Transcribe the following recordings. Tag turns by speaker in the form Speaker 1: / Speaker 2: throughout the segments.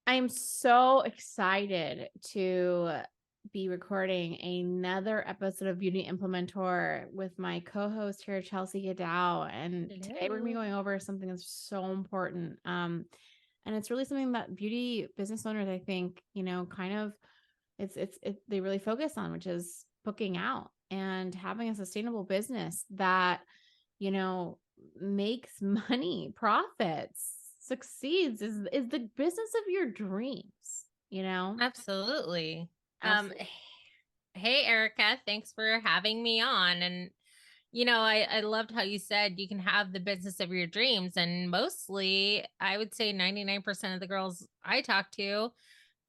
Speaker 1: I'm so excited to be recording another episode of Beauty Implementor with my co-host here, Chelsey and And today we're gonna be
Speaker 2: Hello.
Speaker 1: going over something that's so important. And it's really something that beauty business owners, I think, kind of they really focus on, which is booking out and having a sustainable business that, you know, makes money, profits, succeeds, is the business of your dreams, you know?
Speaker 2: Absolutely. Um,
Speaker 1: Absolutely.
Speaker 2: hey Erica, thanks for having me on. And I loved how you said you can have the business of your dreams. And mostly, I would say 99% of the girls I talk to,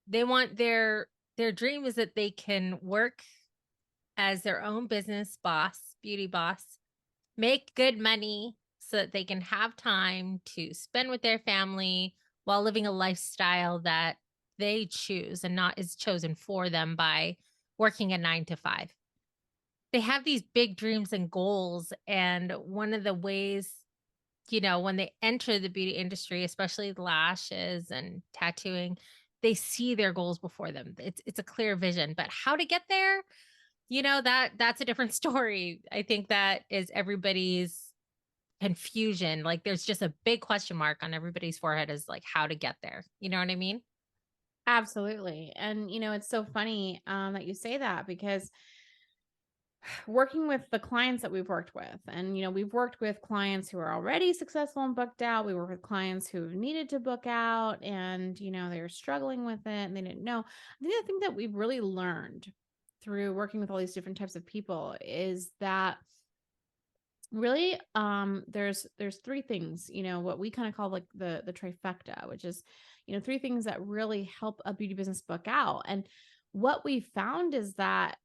Speaker 2: they want their dream is that they can work as their own business boss, beauty boss, make good money so that they can have time to spend with their family while living a lifestyle that they choose and not is chosen for them by working a 9 to 5. They have these big dreams and goals. And one of the ways, when they enter the beauty industry, especially lashes and tattooing, they see their goals before them. It's a clear vision, but how to get there, that's a different story. I think that is everybody's confusion. Like there's just a big question mark on everybody's forehead is like how to get there. You know what I mean?
Speaker 1: Absolutely. And it's so funny that you say that, because working with the clients that we've worked with, and we've worked with clients who are already successful and booked out. We work with clients who needed to book out, and they were struggling with it and they didn't know. The thing that we've really learned through working with all these different types of people is that really there's three things, what we kind of call like the trifecta, which is three things that really help a beauty business book out. And what we found is that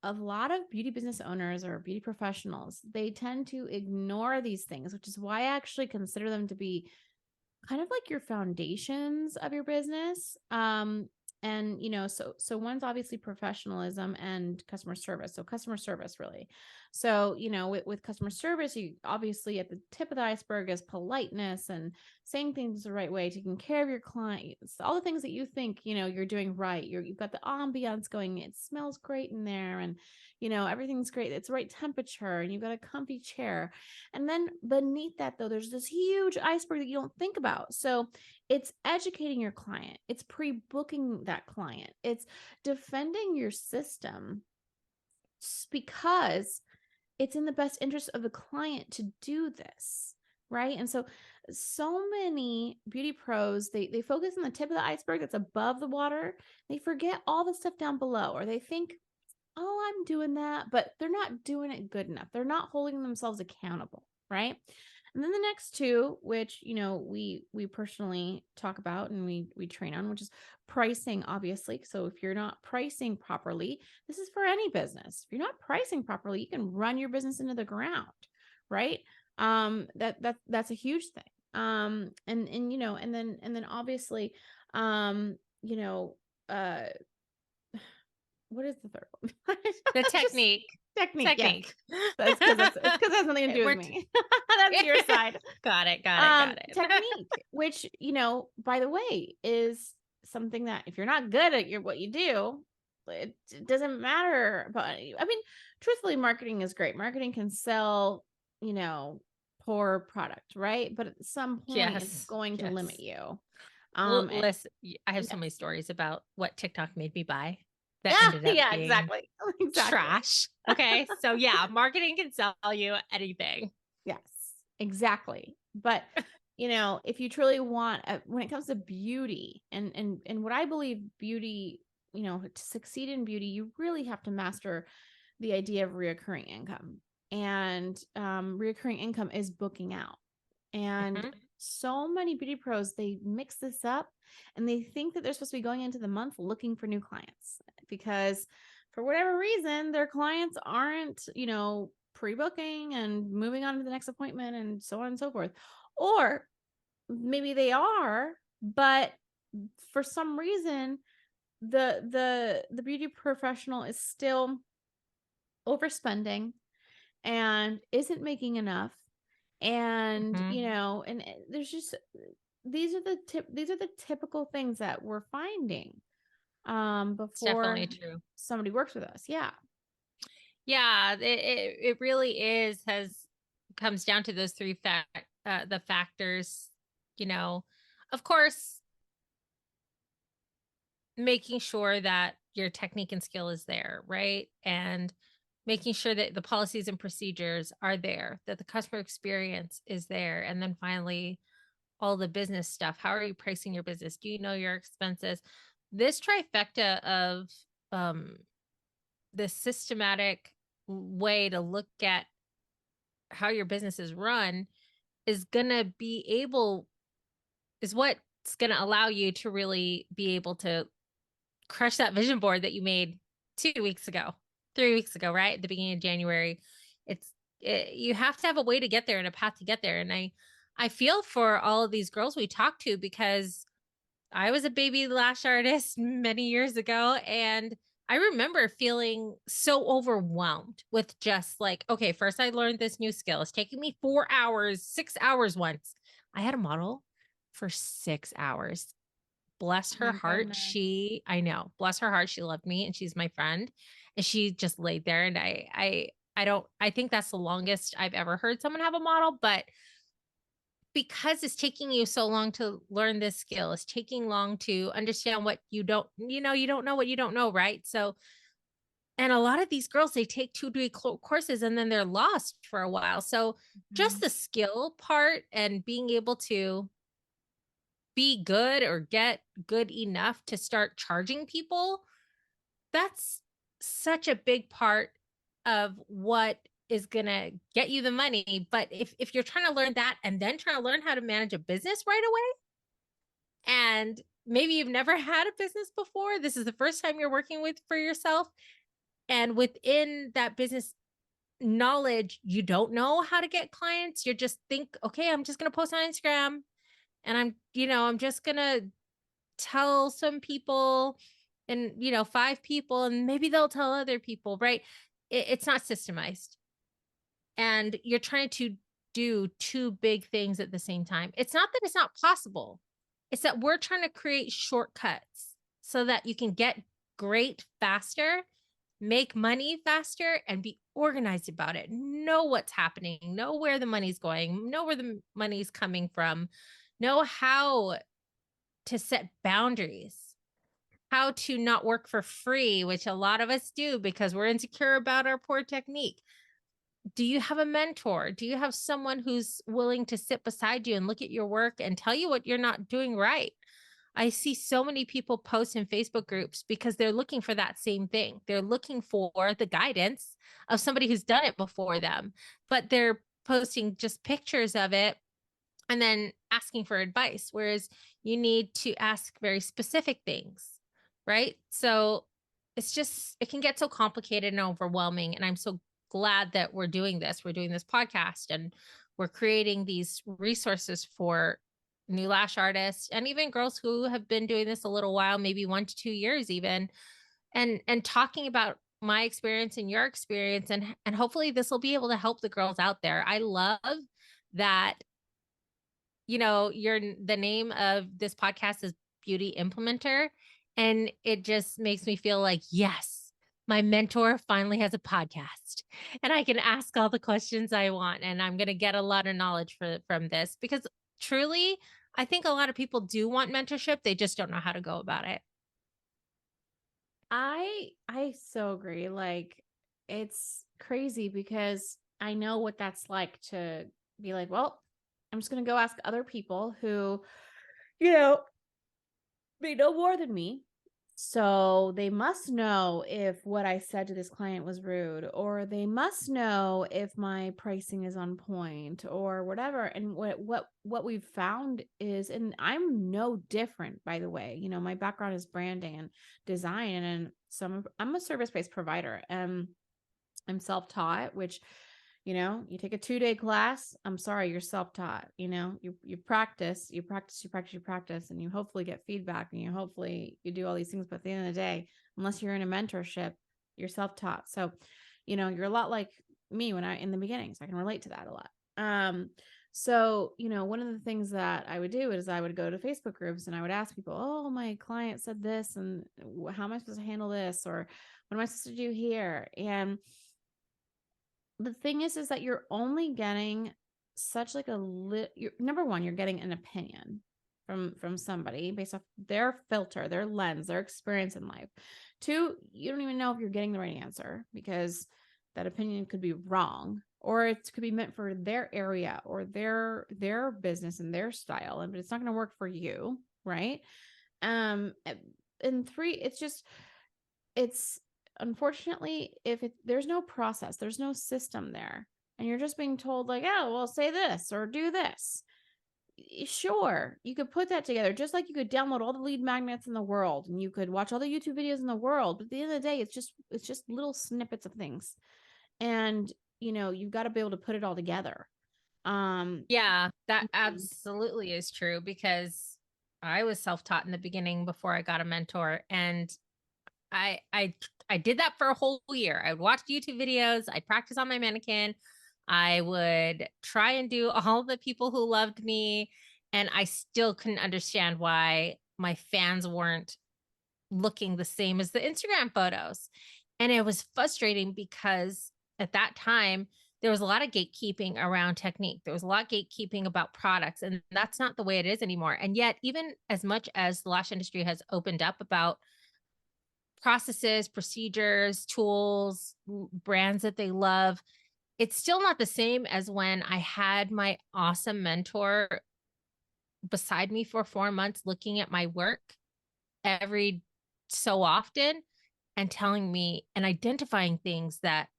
Speaker 1: a lot of beauty business owners or beauty professionals, they tend to ignore these things, which is why I actually consider them to be kind of like your foundations of your business. And so one's obviously professionalism and customer service. So customer service, really. So with customer service, you obviously, at the tip of the iceberg is politeness and saying things the right way, taking care of your clients, all the things that you think you're doing right. You've got the ambiance going, it smells great in there, and everything's great, it's the right temperature, and you've got a comfy chair. And then beneath that, though, there's this huge iceberg that you don't think about. So it's educating your client, it's pre-booking that client, it's defending your system, because it's in the best interest of the client to do this. Right. And so many beauty pros, they focus on the tip of the iceberg that's above the water. They forget all the stuff down below, or they think, oh, I'm doing that, but they're not doing it good enough. They're not holding themselves accountable, right? And then the next two, which we personally talk about and we train on, which is pricing, obviously. So if you're not pricing properly, this is for any business. If you're not pricing properly, you can run your business into the ground, right? That's a huge thing. And then obviously, um, you know, uh what is the third one?
Speaker 2: The
Speaker 1: Just
Speaker 2: technique.
Speaker 1: technique, yes.
Speaker 2: Technique.
Speaker 1: That's because it's because it has nothing to do with me. That's your side.
Speaker 2: Got it. Got it. Got it.
Speaker 1: Technique, which, by the way, is something that if you're not good at what you do, it doesn't matter. But I mean, truthfully, marketing is great. Marketing can sell, you know, poor product, right? But at some point, it's
Speaker 2: Yes.
Speaker 1: going to limit
Speaker 2: Yes.
Speaker 1: you.
Speaker 2: Well,
Speaker 1: And
Speaker 2: listen, I have so
Speaker 1: yeah,
Speaker 2: many stories about what TikTok made me buy that
Speaker 1: yeah,
Speaker 2: ended up
Speaker 1: yeah,
Speaker 2: being
Speaker 1: exactly, exactly.
Speaker 2: trash. Okay. So yeah, marketing can sell you anything.
Speaker 1: Yes, exactly. But if you truly want, when it comes to beauty, and what I believe beauty, to succeed in beauty, you really have to master the idea of reoccurring income. And reoccurring income is booking out. And
Speaker 2: Hmm.
Speaker 1: so many beauty pros, they mix this up and they think that they're supposed to be going into the month looking for new clients, because for whatever reason, their clients aren't, pre-booking and moving on to the next appointment and so on and so forth. Or maybe they are, but for some reason, the beauty professional is still overspending and isn't making enough. And
Speaker 2: Hmm.
Speaker 1: there's just these are the typical things that we're finding
Speaker 2: It's definitely
Speaker 1: before
Speaker 2: true.
Speaker 1: somebody works with us. Yeah.
Speaker 2: Yeah, it really is has comes down to those the factors, you know. Of course, making sure that your technique and skill is there, right? And making sure that the policies and procedures are there, that the customer experience is there. And then finally, all the business stuff. How are you pricing your business? Do you know your expenses? This trifecta of um, the systematic way to look at how your business is run is going to be able, is what's going to allow you to really be able to crush that vision board that you made 2 weeks ago, 3 weeks ago, right? At the beginning of January. You have to have a way to get there and a path to get there. And I feel for all of these girls we talked to because I was a baby lash artist many years ago. And I remember feeling so overwhelmed with just like, okay, first I learned this new skill. It's taking me 4 hours, 6 hours once. I had a model for 6 hours. Bless
Speaker 1: Oh
Speaker 2: her
Speaker 1: my
Speaker 2: heart.
Speaker 1: goodness.
Speaker 2: I know, bless her heart. She loved me and she's my friend. And she just laid there. And I think that's the longest I've ever heard someone have a model, but because it's taking you so long to learn this skill, it's taking long to understand what you don't know what you don't know, right? So, and a lot of these girls, they take 2 degree courses and then they're lost for a while. So, just
Speaker 1: Mhm.
Speaker 2: the skill part and being able to be good or get good enough to start charging people, that's such a big part of what is going to get you the money. But if you're trying to learn that and then trying to learn how to manage a business right away, and maybe you've never had a business before, this is the first time you're working with for yourself, and within that business knowledge, you don't know how to get clients, you're just think, okay, I'm just going to post on Instagram and I'm just going to tell some people and 5 people and maybe they'll tell other people, right? It's not systemized and you're trying to do two big things at the same time. It's not that it's not possible, it's that we're trying to create shortcuts so that you can get great faster, make money faster, and be organized about it, know what's happening, know where the money's going, know where the money's coming from, know how to set boundaries, how to not work for free, which a lot of us do because we're insecure about our poor technique. Do you have a mentor? Do you have someone who's willing to sit beside you and look at your work and tell you what you're not doing right? I see so many people post in Facebook groups because they're looking for that same thing. They're looking for the guidance of somebody who's done it before them, but they're posting just pictures of it and then asking for advice. Whereas you need to ask very specific things, right? So it can get so complicated and overwhelming. And I'm so glad that we're doing this. We're doing this podcast and we're creating these resources for new lash artists and even girls who have been doing this a little while, maybe 1 to 2 years even, and talking about my experience and your experience, and hopefully this will be able to help the girls out there. I love that the name of this podcast is Beauty Implementer. And it just makes me feel like, yes, my mentor finally has a podcast and I can ask all the questions I want. And I'm going to get a lot of knowledge from this because truly, I think a lot of people do want mentorship. They just don't know how to go about it.
Speaker 1: I so agree. Like, it's crazy because I know what that's like to be like, well, I'm just gonna go ask other people who, you know, they know more than me. So they must know if what I said to this client was rude, or they must know if my pricing is on point or whatever. And what we've found is, and I'm no different, by the way. My background is branding and design, and I'm a service-based provider. I'm self-taught, which, you take a 2-day class. I'm sorry, you're self-taught. You practice, and you hopefully get feedback, and you do all these things. But at the end of the day, unless you're in a mentorship, you're self-taught. So, you're a lot like me when I in the beginning. So I can relate to that a lot. So, one of the things that I would do is I would go to Facebook groups and I would ask people, oh, my client said this, and how am I supposed to handle this? Or what am I supposed to do here? And the thing is that you're only getting such like you're, number one, you're getting an opinion from somebody based off their filter, their lens, their experience in life. Two, you don't even know if you're getting the right answer because that opinion could be wrong, or it could be meant for their area or their business and their style, but it's not going to work for you, right? And three, it's unfortunately, if there's no process, there's no system there, and you're just being told like, oh, well, say this or do this. Sure, you could put that together, just like you could download all the lead magnets in the world and you could watch all the YouTube videos in the world. But at the end of the day, it's just little snippets of things, and you've got to be able to put it all together. Um,
Speaker 2: Yeah, that
Speaker 1: mhm.
Speaker 2: absolutely is true because I was self-taught in the beginning before I got a mentor, and I I I did that for a whole year. I would watch YouTube videos, I'd practice on my mannequin, I would try and do all the people who loved me, and I still couldn't understand why my fans weren't looking the same as the Instagram photos. And it was frustrating because at that time, there was a lot of gatekeeping around technique. There was a lot of gatekeeping about products, and that's not the way it is anymore. And yet, even as much as the lash industry has opened up about processes, procedures, tools, brands that they love, it's still not the same as when I had my awesome mentor beside me for 4 months looking at my work every so often and telling me and identifying things that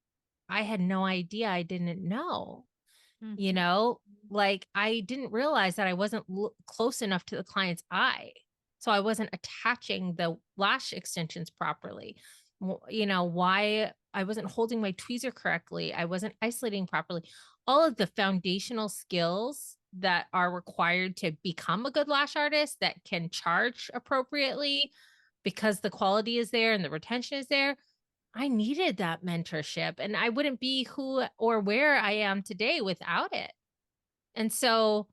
Speaker 2: I had no idea I didn't know. You
Speaker 1: Mhm.
Speaker 2: know, like I didn't realize that I wasn't close enough to the client's eye. So I wasn't attaching the lash extensions properly. Why I wasn't holding my tweezer correctly. I wasn't isolating properly. All of the foundational skills that are required to become a good lash artist that can charge appropriately because the quality is there and the retention is there. I needed that mentorship and I wouldn't be who or where I am today without it. And so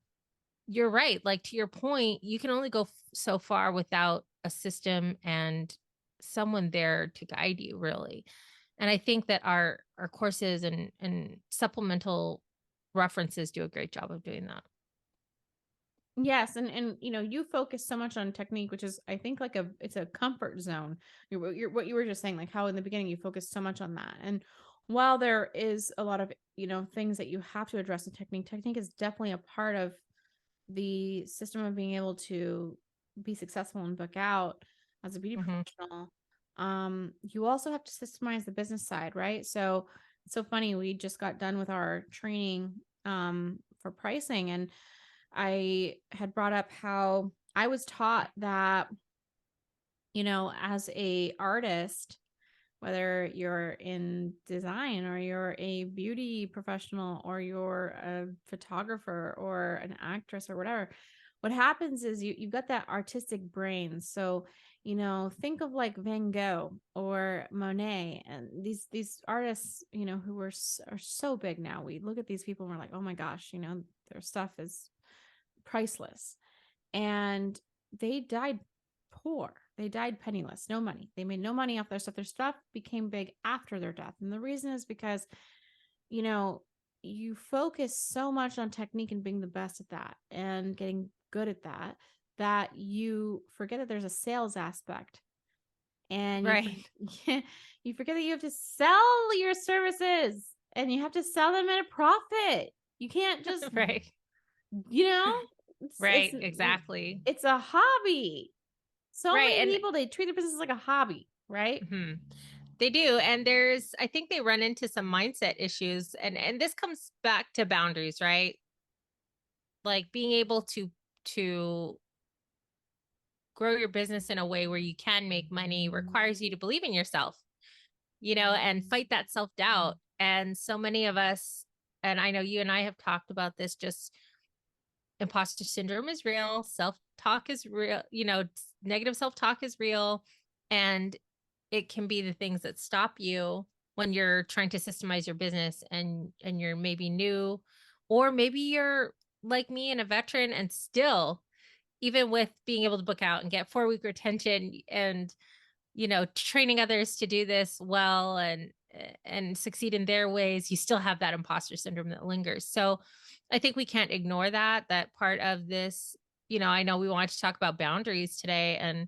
Speaker 2: you're right. Like to your point, you can only go so far without a system and someone there to guide you really. And I think that our courses and supplemental references do a great job of doing that.
Speaker 1: Yes, and you focus so much on technique, which is I think like it's a comfort zone. What you were just saying, like how in the beginning you focused so much on that. And while there is a lot of things that you have to address in technique, technique is definitely a part of the system of being able to be successful and book out as a beauty
Speaker 2: Hmm.
Speaker 1: professional. You also have to systemize the business side, right? So it's so funny. We just got done with our training for pricing, and I had brought up how I was taught that, as a artist, whether you're in design or you're a beauty professional or you're a photographer or an actress or whatever, what happens is you've got that artistic brain. So, think of like Van Gogh or Monet and these artists, who are so big now. We look at these people and we're like, oh my gosh, their stuff is priceless. And they died poor. They died penniless, no money. They made no money off their stuff. Their stuff became big after their death. And the reason is because, you know, you focus so much on technique and being the best at that and getting good at that, that you forget that there's a sales aspect, and
Speaker 2: Right.
Speaker 1: you forget that you have to sell your services and you have to sell them at a profit. You can't just,
Speaker 2: Right.
Speaker 1: you know, it's it's
Speaker 2: Right. Exactly.
Speaker 1: it's a hobby. So
Speaker 2: Right.
Speaker 1: many
Speaker 2: And
Speaker 1: people, they treat their business like a hobby, right?
Speaker 2: mhm. They do. And I think they run into some mindset issues and this comes back to boundaries, right? Like being able to grow your business in a way where you can make money requires you to believe in yourself, and fight that self-doubt. And so many of us, and I know you and I have talked about this, just imposter syndrome is real, self-talk is real, negative self-talk is real, and it can be the things that stop you when you're trying to systemize your business and you're maybe new, or maybe you're like me and a veteran, and still, even with being able to book out and get 4-week retention and, training others to do this well and succeed in their ways, you still have that imposter syndrome that lingers. So I think we can't ignore that part of this. I know we wanted to talk about boundaries today and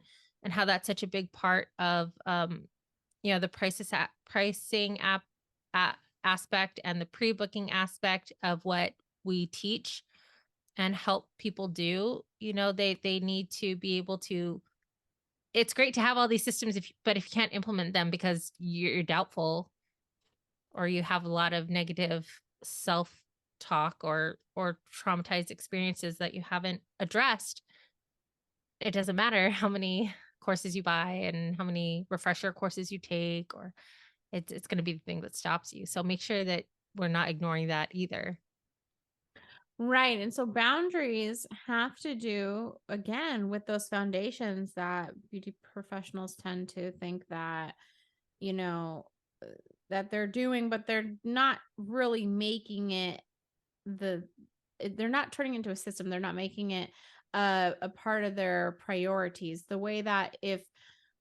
Speaker 2: how that's such a big part of the pricing aspect and the pre-booking aspect of what we teach and help people do. They need to be able to. It's great to have all these systems, but if you can't implement them because you're doubtful or you have a lot of negative self talk or traumatized experiences that you haven't addressed, it doesn't matter how many courses you buy and how many refresher courses you take, or it's going to be the thing that stops you. So make sure that we're not ignoring that either.
Speaker 1: Right. And so boundaries have to do again with those foundations that beauty professionals tend to think that, you know, uh, that they're doing, but they're not really making it they're not turning into a system. They're not making it a part of their priorities. The way that if,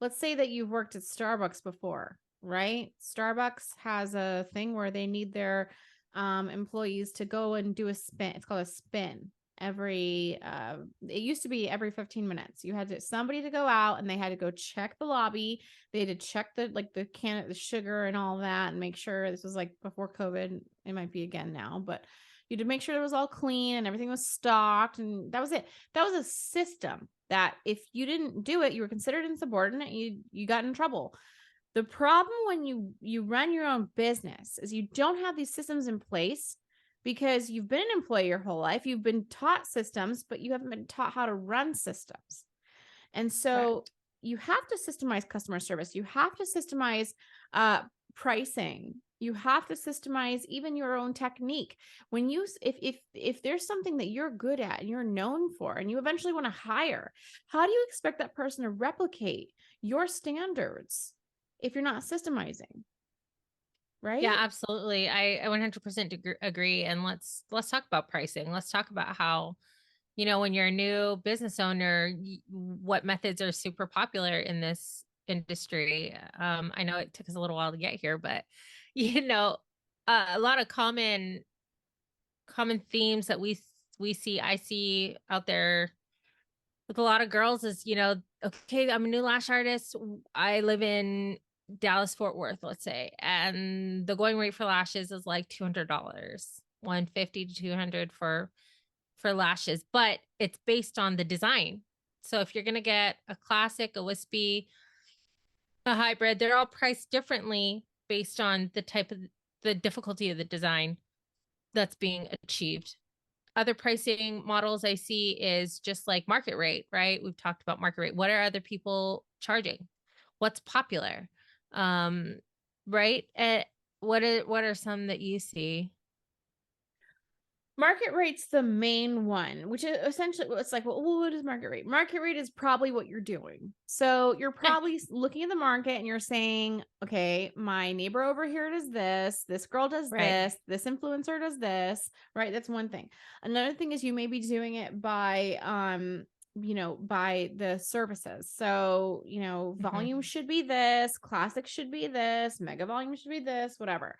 Speaker 1: let's say that you've worked at Starbucks before, right? Starbucks has a thing where they need their employees to go and do a spin. It's called a spin. It used to be every 15 minutes. You had somebody to go out and they had to go check the lobby. They had to check the sugar and all that and make sure. This was like before COVID. It might be again now, but you had to make sure it was all clean and everything was stocked, and that was it. That was a system that if you didn't do it, you were considered insubordinate. You got in trouble. The problem when you run your own business is you don't have these systems in place because you've been an employee your whole life. You've been taught systems, but you haven't been taught how to run systems. And so
Speaker 2: Correct.
Speaker 1: you have to systemize customer service. You have to systemize pricing. You have to systemize even your own technique. When you if there's something that you're good at and you're known for and you eventually want to hire, how do you expect that person to replicate your standards if you're not systemizing,
Speaker 2: Yeah,
Speaker 1: right?
Speaker 2: absolutely. I 100% agree. And let's talk about pricing. Let's talk about how, when you're a new business owner, what methods are super popular in this industry. I know it took us a little while to get here, but you know, a lot of common themes that I see out there with a lot of girls is, okay, I'm a new lash artist. I live in Dallas Fort Worth, let's say, and the going rate for lashes is like $200, 150 to 200 for lashes, but it's based on the design. So if you're going to get a classic, a wispy, a hybrid, they're all priced differently based on the difficulty of the design that's being achieved. Other pricing models I see is just like market rate, right? We've talked about market rate. What are other people charging? What's popular? Um, right? What are some that you see?
Speaker 1: Market rate's the main one, which is essentially it's like, well, what is market rate? Market rate is probably what you're doing. So you're probably looking at the market and you're saying, okay, my neighbor over here does this girl does
Speaker 2: Right.
Speaker 1: this influencer does this, right? That's one thing. Another thing is you may be doing it by by the services. So,
Speaker 2: Mm-hmm.
Speaker 1: volume should be this, classic should be this, mega volume should be this, whatever.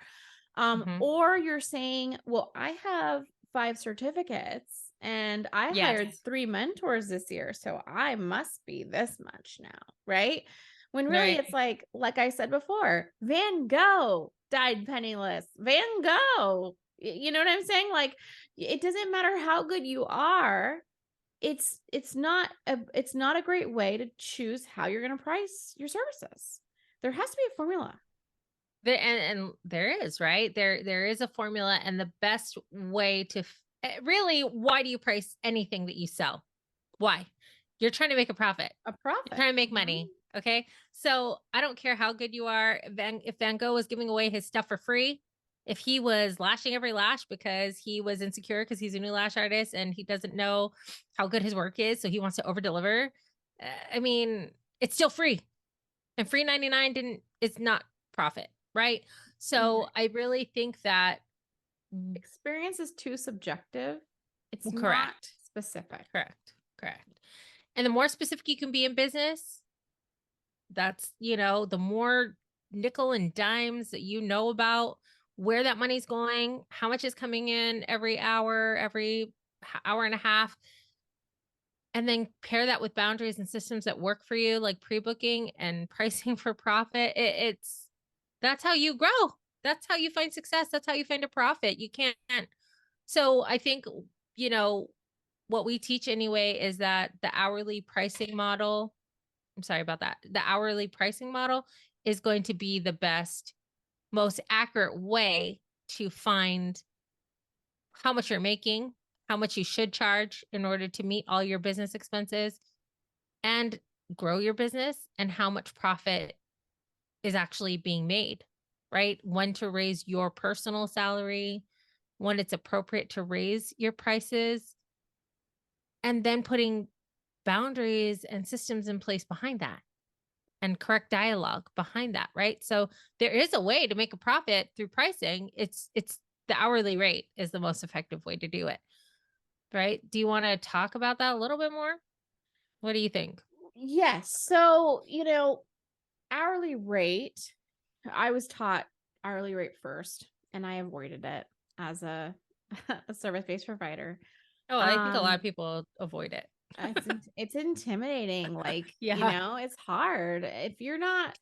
Speaker 2: Mm-hmm.
Speaker 1: Or you're saying, well, I have 5 certificates and I hired
Speaker 2: Yes.
Speaker 1: 3 mentors this year, so I must be this much now, right? When really
Speaker 2: Right.
Speaker 1: it's like I said before, Van Gogh died penniless. Van Gogh. You know what I'm saying? Like it doesn't matter how good you are. It's not a great way to choose how you're going to price your services. There has to be a formula.
Speaker 2: And there is, right? There is a formula, and the best way to really, why do you price anything that you sell? Why? You're trying to make a profit.
Speaker 1: A
Speaker 2: You're
Speaker 1: profit.
Speaker 2: trying to make
Speaker 1: Mhm.
Speaker 2: money. Okay. So I don't care how good you are. If Van Gogh was giving away his stuff for free, if he was lashing every lash because he was insecure because he's a new lash artist and he doesn't know how good his work is, so he wants to over deliver. I mean, it's still free, and free 99 didn't. It's not profit, right? So
Speaker 1: Right.
Speaker 2: I really think that
Speaker 1: Experience is too subjective It's not
Speaker 2: Correct.
Speaker 1: specific.
Speaker 2: Correct. Correct. And the more specific you can be in business, that's, the more nickel and dimes that you know about where that money's going, how much is coming in every hour, every hour and a half, and then pair that with boundaries and systems that work for you, like pre-booking and pricing for profit. That's how you grow. That's how you find success. That's how you find a profit. You can't. So I think, you know, what we teach anyway is that the hourly pricing model, I'm sorry about that. The hourly pricing model is going to be the best, most accurate way to find how much you're making, how much you should charge in order to meet all your business expenses and grow your business, and how much profit is actually being made, right? When to raise your personal salary, when it's appropriate to raise your prices, and then putting boundaries and systems in place behind that and correct dialogue behind that, right? So there is a way to make a profit through pricing. It's the hourly rate is the most effective way to do it, right? Do you want to talk about that a little bit more? What do you think?
Speaker 1: Yes. So, hourly rate, I was taught hourly rate first, and I avoided it as a, a service-based provider.
Speaker 2: Oh, I think a lot of
Speaker 1: Um,
Speaker 2: people avoid it.
Speaker 1: it's intimidating. Like,
Speaker 2: Yeah.
Speaker 1: it's hard. If you're not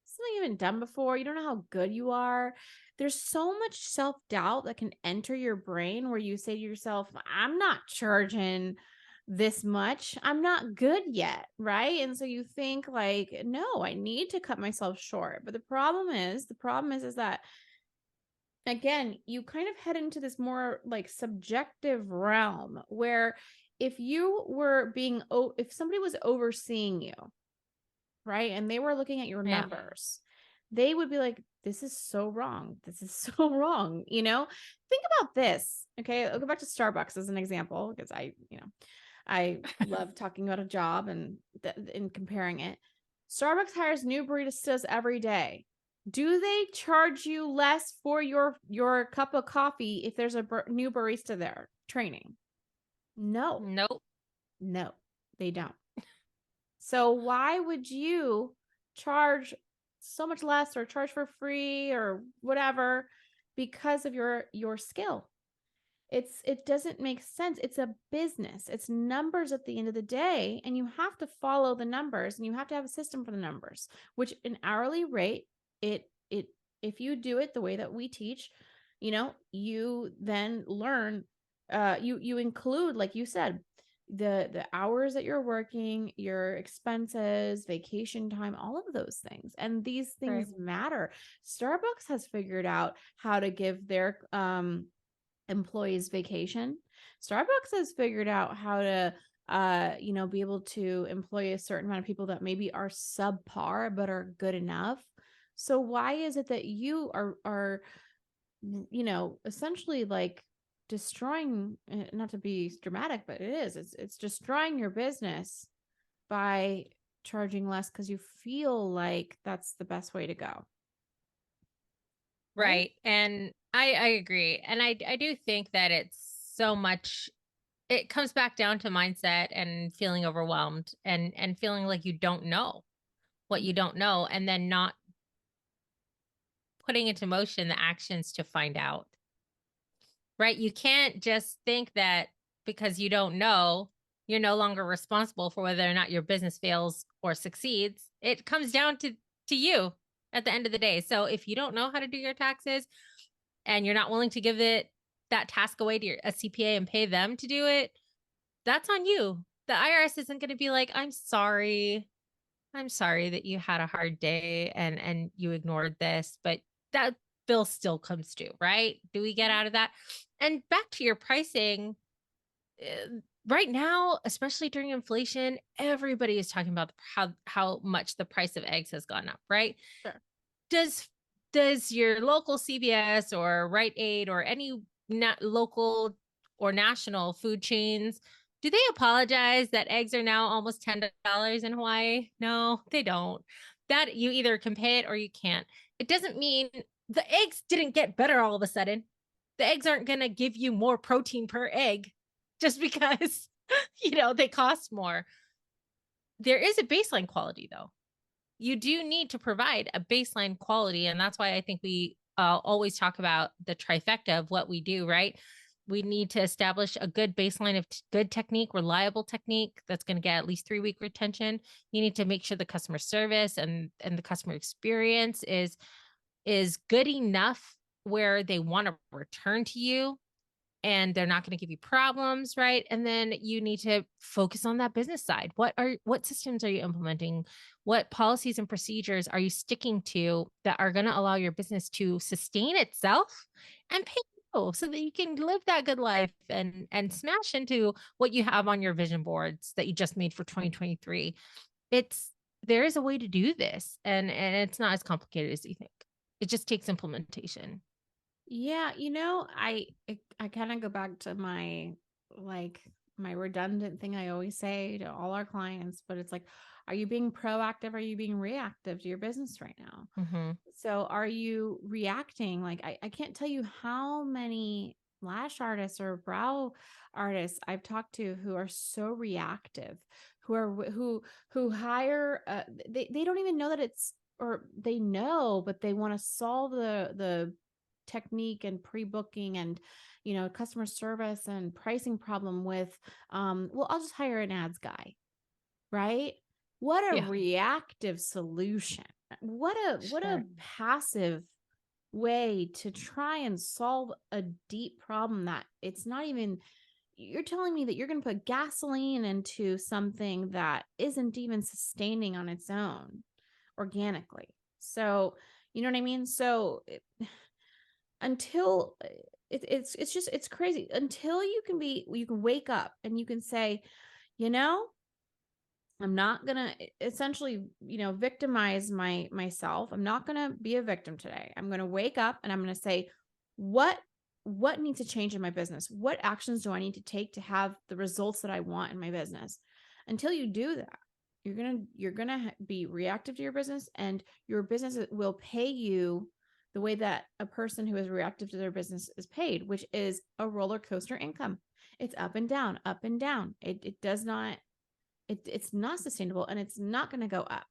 Speaker 1: something you've been done before, you don't know how good you are. There's so much self-doubt that can enter your brain where you say to yourself, I'm not charging this much. I'm not good yet, right? And so you think like, no, I need to cut myself short. But the problem is that again, you kind of head into this more like subjective realm where if somebody was overseeing you, right, and they were looking at your
Speaker 2: Yeah.
Speaker 1: numbers, they would be like, this is so wrong. This is so wrong. Think about this. Okay. I'll go back to Starbucks as an example because I love talking about a job and comparing it. Starbucks hires new baristas every day. Do they charge you less for your cup of coffee if there's a new barista there training? No,
Speaker 2: Nope.
Speaker 1: no, they don't. So why would you charge so much less or charge for free or whatever because of your skill? It doesn't make sense. It's a business. It's numbers at the end of the day, and you have to follow the numbers, and you have to have a system for the numbers, which an hourly rate, it if you do it the way that we teach, you then learn, you include, like you said, the hours that you're working, your expenses, vacation time, all of those things. And these
Speaker 2: Right.
Speaker 1: things matter. Starbucks has figured out how to give their employees vacation. Starbucks has figured out how to be able to employ a certain amount of people that maybe are subpar but are good enough. So why is it that you are essentially like destroying, not to be dramatic, but it's destroying your business by charging less because you feel like that's the best way to go, right?
Speaker 2: Right. And I agree. And I do think that it's so much, it comes back down to mindset and feeling overwhelmed and feeling like you don't know what you don't know, and then not putting into motion the actions to find out. Right? You can't just think that because you don't know, you're no longer responsible for whether or not your business fails or succeeds. It comes down to you at the end of the day. So if you don't know how to do your taxes and you're not willing to give that task away to a CPA and pay them to do it, that's on you. The IRS isn't going to be like, I'm sorry. I'm sorry that you had a hard day and you ignored this, but that bill still comes due, right? Do we get out of that? And back to your pricing, right now, especially during inflation, everybody is talking about how much the price of eggs has gone up, right?
Speaker 1: Sure.
Speaker 2: Does does your local CVS or Rite Aid or any local or national food chains, do they apologize that eggs are now almost $10 in Hawaii? No, they don't. That you either can pay it or you can't. It doesn't mean the eggs didn't get better all of a sudden. The eggs aren't going to give you more protein per egg just because, they cost more. There is a baseline quality though. You do need to provide a baseline quality. And that's why I think we always talk about the trifecta of what we do, right? We need to establish a good baseline of good technique, reliable technique that's going to get at least 3-week retention. You need to make sure the customer service and the customer experience is good enough where they want to return to you and they're not going to give you problems, right? And then you need to focus on that business side. What systems are you implementing? What policies and procedures are you sticking to that are going to allow your business to sustain itself and pay you so that you can live that good life and smash into what you have on your vision boards that you just made for 2023. There is a way to do this, and it's not as complicated as you think. It just takes implementation.
Speaker 1: Yeah, I kind of go back to my like my redundant thing I always say to all our clients, but it's like, are you being proactive? Are you being reactive to your business right now?
Speaker 2: Mm-hmm.
Speaker 1: So are you reacting? Like I can't tell you how many lash artists or brow artists I've talked to who are so reactive, who hire they don't even know that it's, or they know, but they want to solve the technique and pre-booking and customer service and pricing problem with well, I'll just hire an ads guy, right? What a
Speaker 2: Yeah,
Speaker 1: reactive solution. What a
Speaker 2: sure.
Speaker 1: passive way to try and solve a deep problem that it's not even, you're telling me that you're going to put gasoline into something that isn't even sustaining on its own organically. So, you know what I mean? So until it's just it's crazy until you can wake up and you can say, you know, I'm not gonna essentially, victimize myself. I'm not gonna be a victim today. I'm gonna wake up and I'm gonna say, what what needs to change in my business? What actions do I need to take to have the results that I want in my business? Until you do that, you're gonna be reactive to your business, and your business will pay you the way that a person who is reactive to their business is paid, which is a roller coaster income. It's up and down, up and down. It does not it's not sustainable, and it's not going to go up,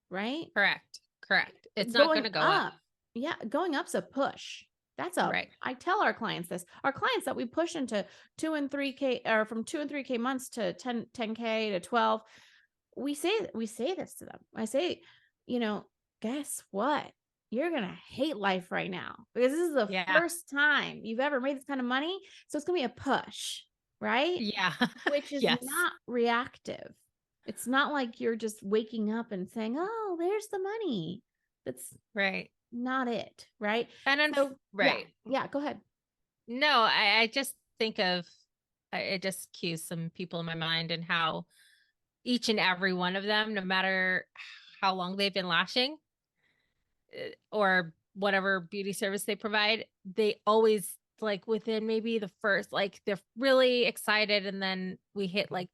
Speaker 1: right?
Speaker 2: Correct. Correct. It's not
Speaker 1: Going
Speaker 2: going to go up.
Speaker 1: up, yeah, going up's a push.
Speaker 2: Right.
Speaker 1: I tell our clients this. Our clients that we push into 2 and 3K, or from 2 and 3K months to 10K to 12, we say this to them. I say, guess what? You're going to hate life right now because this is the
Speaker 2: Yeah.
Speaker 1: first time you've ever made this kind of money. So it's going to be a push, right?
Speaker 2: Yeah.
Speaker 1: Which is
Speaker 2: Yes.
Speaker 1: not reactive. It's not like you're just waking up and saying, "Oh, there's the money." That's
Speaker 2: Right.
Speaker 1: not it, right?
Speaker 2: And
Speaker 1: So, yeah,
Speaker 2: right.
Speaker 1: yeah, go ahead.
Speaker 2: No, I just think of, it just cues some people in my mind and how each and every one of them, no matter how long they've been lashing, or whatever beauty service they provide, they always, like, within maybe the first, like, they're really excited, and then we hit, like,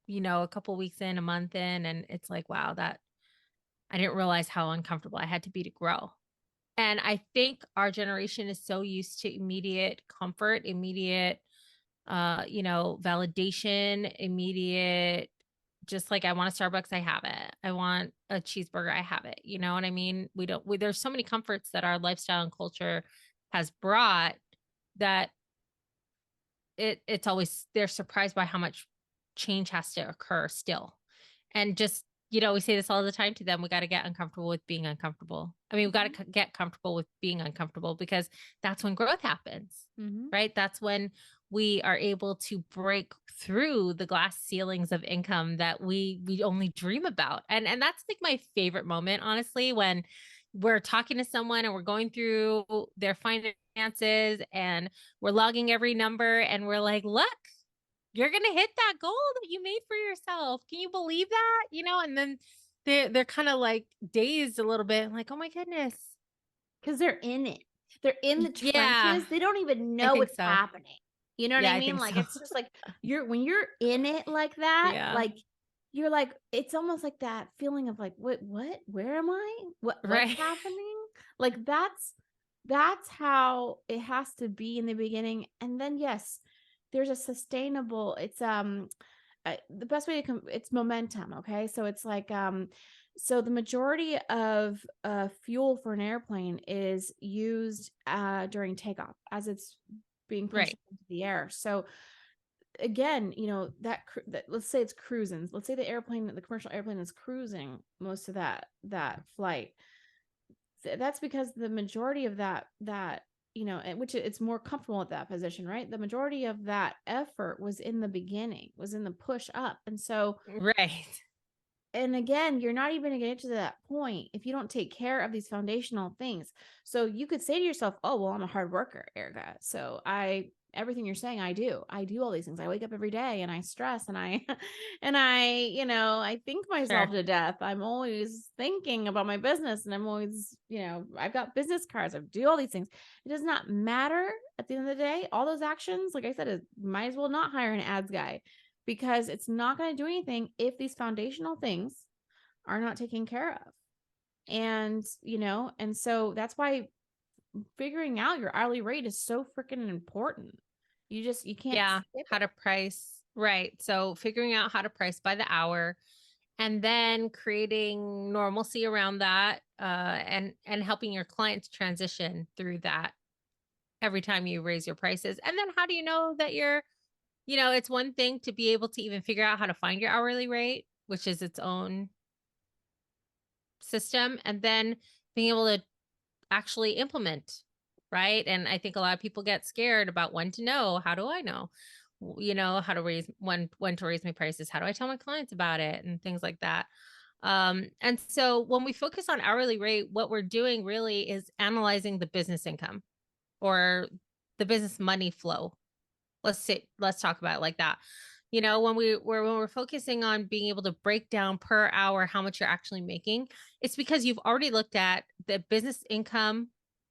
Speaker 2: a couple weeks in, a month in, and it's like, wow, that I didn't realize how uncomfortable I had to be to grow. And I think our generation is so used to immediate comfort, immediate validation, immediate, just like, I want a Starbucks, I have it. I want a cheeseburger, I have it. You know what I mean? There's so many comforts that our lifestyle and culture has brought that it's always, they're surprised by how much change has to occur still. And just, we say this all the time to them. We got to get uncomfortable with being uncomfortable. I mean, we got to get comfortable with being uncomfortable, because that's when growth happens,
Speaker 1: Mm-hmm.
Speaker 2: right? That's when we are able to break through the glass ceilings of income that we only dream about. And that's like my favorite moment, honestly, when we're talking to someone and we're going through their finances and we're logging every number and we're like, look, you're going to hit that goal that you made for yourself. Can you believe that? And then they're kind of like dazed a little bit, like, oh my goodness.
Speaker 1: Because they're in it. They're in the
Speaker 2: Yeah,
Speaker 1: trenches. They don't even
Speaker 2: I
Speaker 1: know
Speaker 2: think
Speaker 1: what's
Speaker 2: so.
Speaker 1: happening. You know what
Speaker 2: Yeah,
Speaker 1: I
Speaker 2: I
Speaker 1: mean?
Speaker 2: think
Speaker 1: Like,
Speaker 2: so.
Speaker 1: it's just like when you're in it like that,
Speaker 2: Yeah.
Speaker 1: like you're like, it's almost like that feeling of like, what, where am I? What's
Speaker 2: Right.
Speaker 1: happening? Like that's how it has to be in the beginning. And then yes, there's a sustainable, the best way to it's momentum. Okay. So it's like, so the majority of fuel for an airplane is used during takeoff as it's being pushed
Speaker 2: Right.
Speaker 1: up into the air. So again, that let's say it's cruising. Let's say the commercial airplane is cruising most of that flight. That's because the majority of that which it's more comfortable at that position, right? The majority of that effort was in the beginning, was in the push up. And so,
Speaker 2: Right.
Speaker 1: and again, you're not even going to get to that point if you don't take care of these foundational things. So you could say to yourself, oh, well, I'm a hard worker, Erica. So everything you're saying, I do all these things. I wake up every day and I stress and I, and I think myself
Speaker 2: Sure.
Speaker 1: to death. I'm always thinking about my business and I'm always, I've got business cards. I do all these things. It does not matter at the end of the day. All those actions, like I said, is might as well not hire an ads guy, because it's not going to do anything if these foundational things are not taken care of. And so that's why figuring out your hourly rate is so freaking important. You can't
Speaker 2: Yeah.
Speaker 1: skip
Speaker 2: How
Speaker 1: it.
Speaker 2: to price. Right. So figuring out how to price by the hour, and then creating normalcy around that, and helping your clients transition through that every time you raise your prices. And then how do you know that it's one thing to be able to even figure out how to find your hourly rate, which is its own system, and then being able to actually implement, right? And I think a lot of people get scared about when to know. How do I know? How to raise when to raise my prices. How do I tell my clients about it and things like that? And so when we focus on hourly rate, what we're doing really is analyzing the business income or the business money flow. Let's talk about it like that. When we're focusing on being able to break down per hour how much you're actually making, it's because you've already looked at the business income,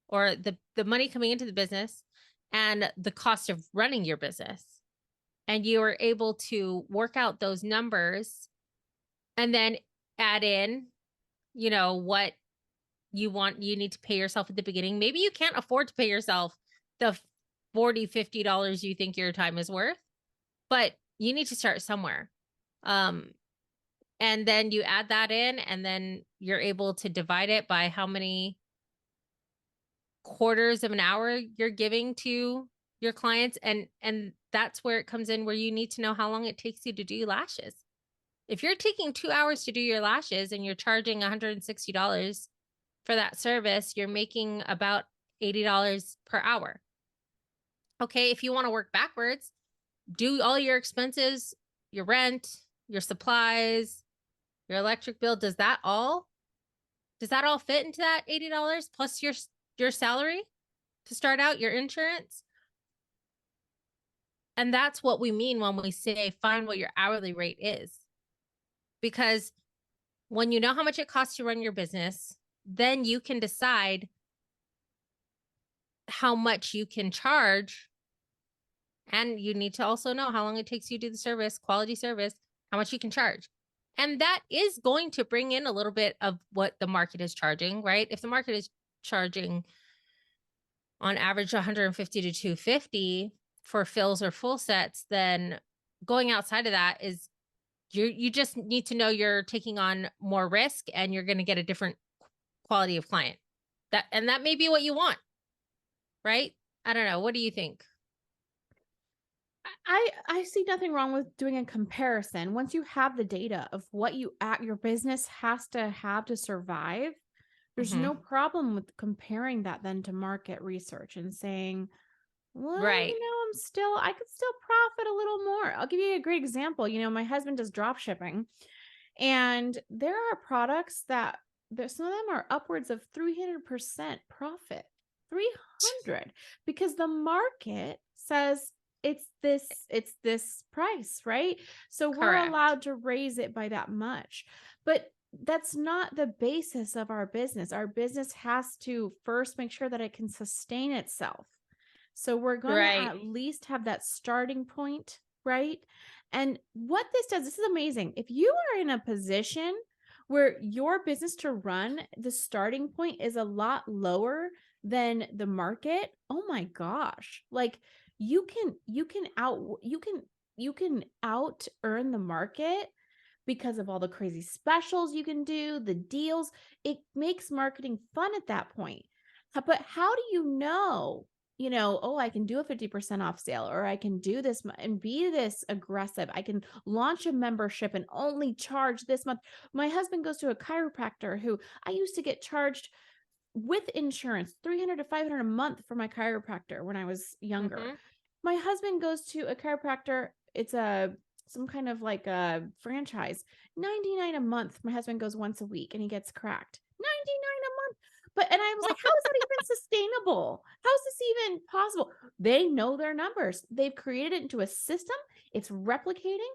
Speaker 2: or the money coming into the business, and the cost of running your business. And you are able to work out those numbers and then add in, what you need to pay yourself at the beginning. Maybe you can't afford to pay yourself the $40-$50 you think your time is worth, but you need to start somewhere. Um, and then you add that in, and then you're able to divide it by how many quarters of an hour you're giving to your clients. And that's where it comes in, where you need to know how long it takes you to do lashes. If you're taking 2 hours to do your lashes and you're charging $160 for that service, you're making about $80 per hour. Okay, if you want to work backwards, do all your expenses, your rent, your supplies, your electric bill. Does that all fit into that $80 plus your salary to start out, your insurance? And that's what we mean when we say find what your hourly rate is. Because when you know how much it costs to run your business, then you can decide how much you can charge. And you need to also know how long it takes you to do the service, quality service, how much you can charge. And that is going to bring in a little bit of what the market is charging, right? If the market is charging on average 150 to 250 for fills or full sets, then going outside of that is you just need to know you're taking on more risk and you're going to get a different quality of client. That may be what you want, right? I don't know. What do you think?
Speaker 1: I see nothing wrong with doing a comparison. Once you have the data of what your business has to have to survive, there's
Speaker 2: Mm-hmm.
Speaker 1: no problem with comparing that then to market research and saying, well,
Speaker 2: Right.
Speaker 1: I could still profit a little more. I'll give you a great example. My husband does drop shipping, and there are products that some of them are upwards of 300% profit. 300, because the market says it's this price, right? So we're
Speaker 2: Correct.
Speaker 1: allowed to raise it by that much. But that's not the basis of our business. Our business has to first make sure that it can sustain itself. So we're going to
Speaker 2: Right.
Speaker 1: at least have that starting point, right? And what this is amazing. If you are in a position where your business to run, the starting point is a lot lower than the market, oh my gosh. Like, you can out earn the market because of all the crazy specials you can do, the deals. It makes marketing fun at that point. But how do you know, oh, I can do a 50% off sale, or I can do this and be this aggressive. I can launch a membership and only charge this month. My husband goes to a chiropractor who I used to get charged with insurance 300 to 500 a month for my chiropractor when I was younger.
Speaker 2: Mhm.
Speaker 1: My husband goes to a chiropractor. It's a some kind of like a franchise. 99 a month. My husband goes once a week and he gets cracked. 99 a month. But and I was like, how is that even sustainable? How is this even possible? They know their numbers. They've created it into a system. It's replicating.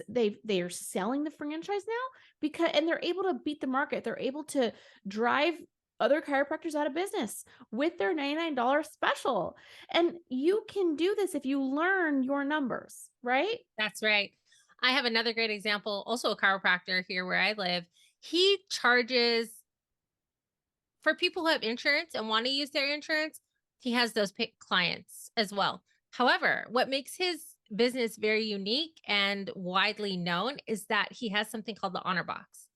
Speaker 1: They are selling the franchise now because and they're able to beat the market. They're able to drive other chiropractors out of business with their $99 special. And you can do this if you learn your numbers, right?
Speaker 2: That's right. I have another great example, also a chiropractor here where I live. He charges for people who have insurance and want to use their insurance. He has those clients as well. However, what makes his business very unique and widely known is that he has something called the Honor Box.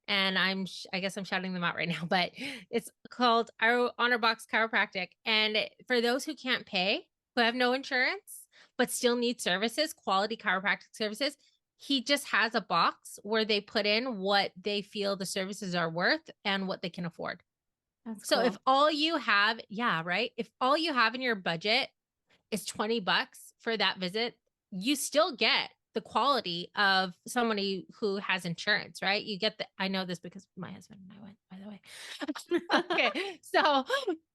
Speaker 2: And I guess I'm shouting them out right now, but it's called our Honor Box Chiropractic. And for those who can't pay, who have no insurance, but still need services, quality chiropractic services, he just has a box where they put in what they feel the services are worth and what they can afford.
Speaker 1: That's
Speaker 2: So if
Speaker 1: cool.
Speaker 2: all you have, yeah, right. If all you have in your budget is 20 bucks for that visit, you still get the quality of somebody who has insurance, right? You get the I know this because my husband and I went, by the way. Okay. So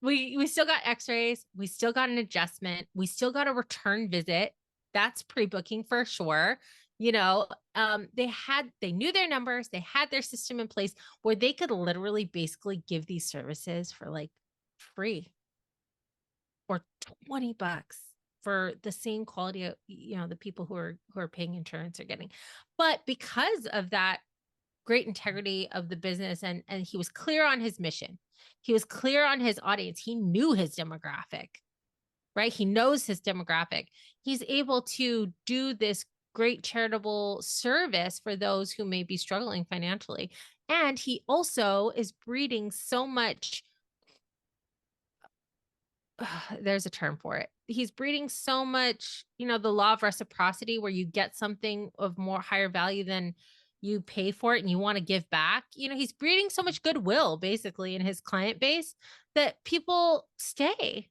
Speaker 2: we still got x-rays, we still got an adjustment, we still got a return visit. That's pre-booking for sure. They knew their numbers, they had their system in place where they could literally basically give these services for like free or 20 bucks for the same quality of, the people who are paying insurance are getting. But because of that great integrity of the business, and he was clear on his mission, he was clear on his audience, he knew his demographic, right? He knows his demographic. He's able to do this great charitable service for those who may be struggling financially. And he also is breeding so much there's a term for it. He's breeding so much, the law of reciprocity where you get something of more higher value than you pay for it and you want to give back. He's breeding so much goodwill basically in his client base that people stay.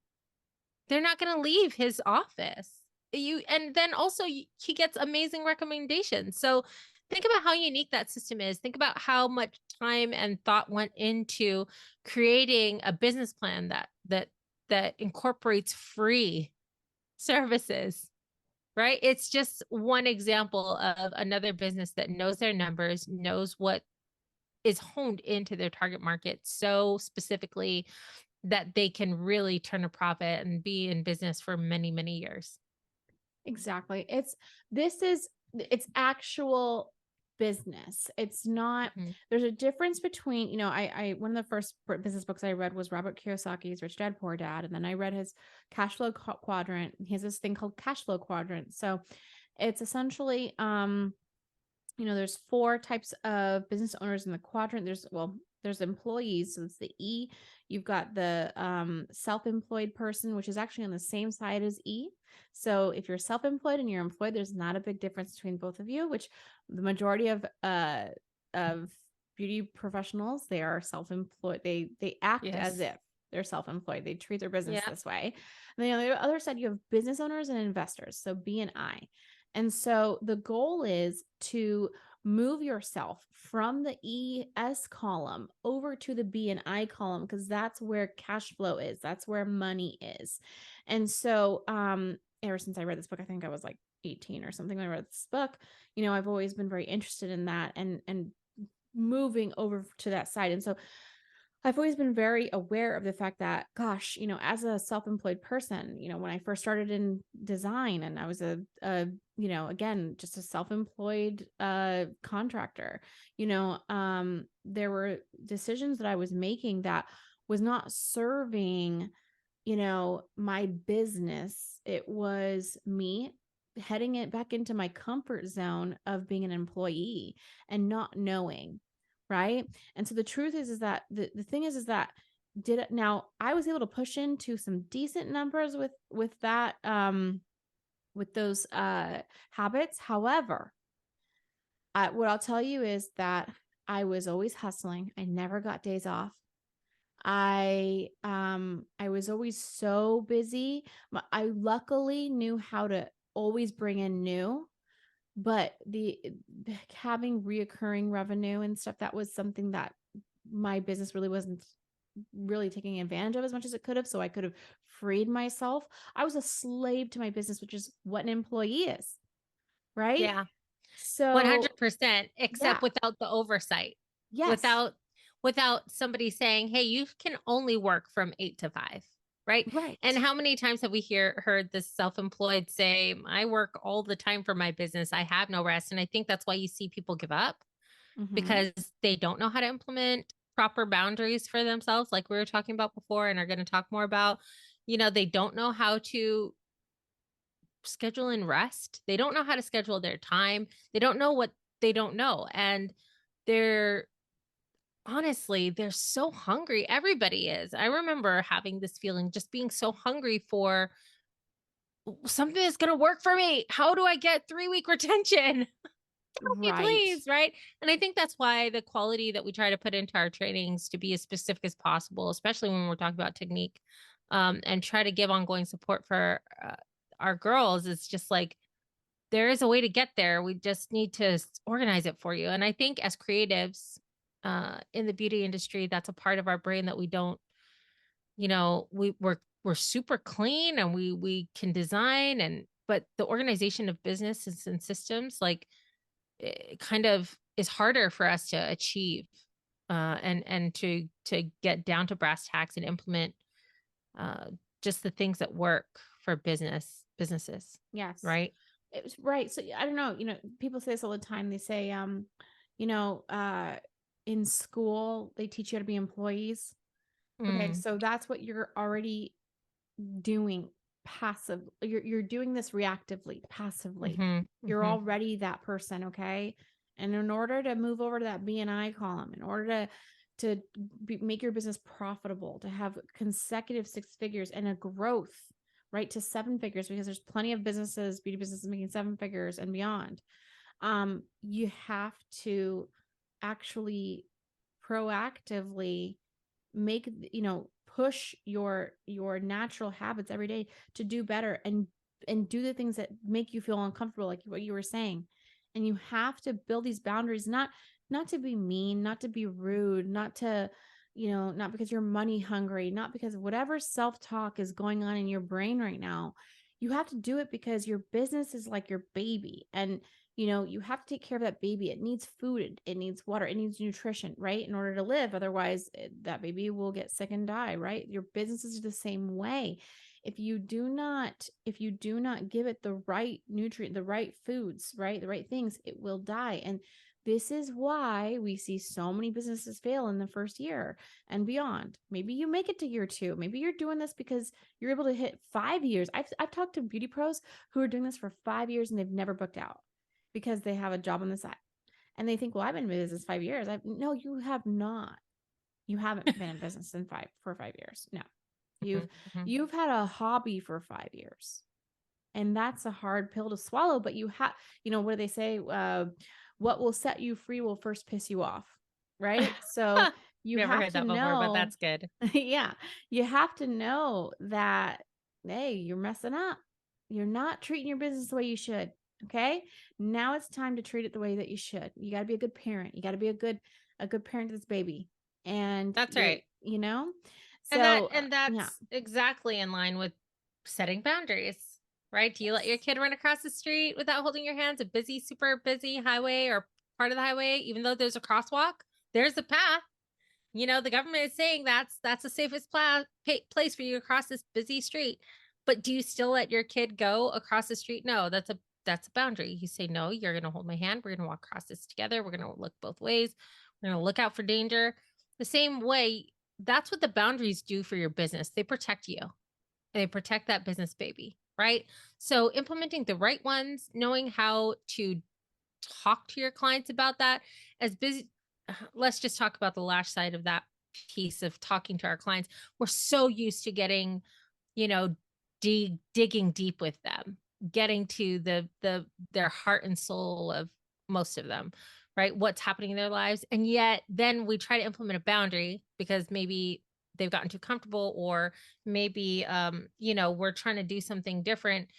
Speaker 2: They're not going to leave his office. And then also he gets amazing recommendations. So think about how unique that system is. Think about how much time and thought went into creating a business plan that incorporates free services, right? It's just one example of another business that knows their numbers, knows what is honed into their target market so specifically that they can really turn a profit and be in business for many, many years.
Speaker 1: Exactly. It's actual business. It's not,
Speaker 2: Mhm.
Speaker 1: there's a difference between, I one of the first business books I read was Robert Kiyosaki's Rich Dad Poor Dad. And then I read his cash flow quadrant. He has this thing called cash flow quadrant. So it's essentially, there's four types of business owners in the quadrant. There's employees, so it's the E. You've got the self-employed person, which is actually on the same side as E. So if you're self-employed and you're employed, there's not a big difference between both of you, which the majority of beauty professionals, they are self-employed. They act as
Speaker 2: Yes.
Speaker 1: if they're self-employed. They treat their business
Speaker 2: Yeah.
Speaker 1: this way. And then on the other side, you have business owners and investors, so B and I. And so the goal is to move yourself from the ES column over to the B and I column because that's where cash flow is. That's where money is. And so ever since I read this book, I think I was like 18 or something when I read this book, I've always been very interested in that and moving over to that side. And so I've always been very aware of the fact that, gosh, as a self-employed person, when I first started in design and I was again, just a self-employed contractor, there were decisions that I was making that was not serving, my business, it was me heading it back into my comfort zone of being an employee and not knowing, right? And so the truth is that the thing is that now I was able to push into some decent numbers with that with those habits. However, what I'll tell you is that I was always hustling. I never got days off. I was always so busy. I luckily knew how to always bring in new, but the having reoccurring revenue and stuff, that was something that my business really wasn't really taking advantage of as much as it could have. So I could have freed myself. I was a slave to my business, which is what an employee is, right?
Speaker 2: Yeah.
Speaker 1: So
Speaker 2: 100%,
Speaker 1: yeah,
Speaker 2: except without the oversight,
Speaker 1: yes,
Speaker 2: without somebody saying, "Hey, you can only work from 8 to 5." Right? And
Speaker 1: right.
Speaker 2: how many times have we heard this self-employed say, "I work all the time for my business. I have no rest." And I think that's why you see people give up,
Speaker 1: Mm-hmm.
Speaker 2: because they don't know how to implement proper boundaries for themselves, like we were talking about before and are going to talk more about. They don't know how to schedule in rest. They don't know how to schedule their time. They don't know what they don't know. And they're honestly, they're so hungry. Everybody is. I remember having this feeling, just being so hungry for something that's going to work for me. How do I get 3-week retention? Help me,
Speaker 1: Right.
Speaker 2: please. Right. And I think that's why the quality that we try to put into our trainings to be as specific as possible, especially when we're talking about technique, and try to give ongoing support for our girls, is just like, there is a way to get there. We just need to organize it for you. And I think as creatives in the beauty industry, that's a part of our brain that we don't, we're super clean and we can design, and but the organization of businesses and systems, like, it kind of is harder for us to achieve, and to get down to brass tacks and implement uh, just the things that work for businesses,
Speaker 1: Yes.
Speaker 2: right?
Speaker 1: It was right. So I don't know, people say this all the time. They say, you know, uh, in school they teach you how to be employees. Okay,
Speaker 2: Mm,
Speaker 1: so that's what you're already doing passive. You're doing this reactively, passively.
Speaker 2: mhm,
Speaker 1: You're
Speaker 2: mhm,
Speaker 1: already that person, okay? And in order to move over to that BNI column, in order to make your business profitable, to have consecutive six figures and a growth, right, to seven figures, because there's plenty of businesses, beauty businesses making seven figures and beyond. You have to actually proactively make, push your natural habits every day to do better and do the things that make you feel uncomfortable, like what you were saying. And you have to build these boundaries, not to be mean, not to be rude, not to, not because you're money hungry, not because of whatever self-talk is going on in your brain right now. You have to do it because your business is like your baby, and you have to take care of that baby. It needs food, it needs water, it needs nutrition, right? In order to live. Otherwise, that baby will get sick and die, right? Your business is the same way. If you do not give it the right nutrient, the right foods, right? The right things, it will die. And this is why we see so many businesses fail in the first year and beyond. Maybe you make it to year two. Maybe you're doing this because you're able to hit 5 years. I've talked to beauty pros who are doing this for 5 years and they've never booked out because they have a job on the side. And they think, well, I've been in business 5 years. No, you have not. You haven't been in business for 5 years. No. You've
Speaker 2: mhm, mhm,
Speaker 1: you've had a hobby for 5 years. And that's a hard pill to swallow, but what do they say? What will set you free will first piss you off. Right. So you
Speaker 2: Never
Speaker 1: have
Speaker 2: heard
Speaker 1: to
Speaker 2: that before, but
Speaker 1: know,
Speaker 2: that's good.
Speaker 1: yeah, you have to know that, hey, you're messing up. You're not treating your business the way you should. Okay. Now it's time to treat it the way that you should. You got to be a good parent. You got to be a good parent to this baby. And
Speaker 2: That's right. And that
Speaker 1: so
Speaker 2: and
Speaker 1: yeah.
Speaker 2: that's exactly in line with setting boundaries, right? Do you let your
Speaker 1: Yes.
Speaker 2: kid run across the street without holding your hands, a busy, super busy highway or part of the highway, even though there's a crosswalk? There's a path. The government is saying that's the safest place for you to cross this busy street. But do you still let your kid go across the street? No, that's a boundary. You say, no, you're going to hold my hand. We're going to walk across this together. We're going to look both ways. We're going to look out for danger. The same way, that's what the boundaries do for your business. They protect you. They protect that business baby, right? So implementing the right ones, knowing how to talk to your clients about that as busy. Let's just talk about the lash side of that piece of talking to our clients. We're so used to getting, you know, digging deep with them, getting to their heart and soul of most of them, right? What's happening in their lives. And yet then we try to implement a boundary because maybe they've gotten too comfortable, or maybe we're trying to do something different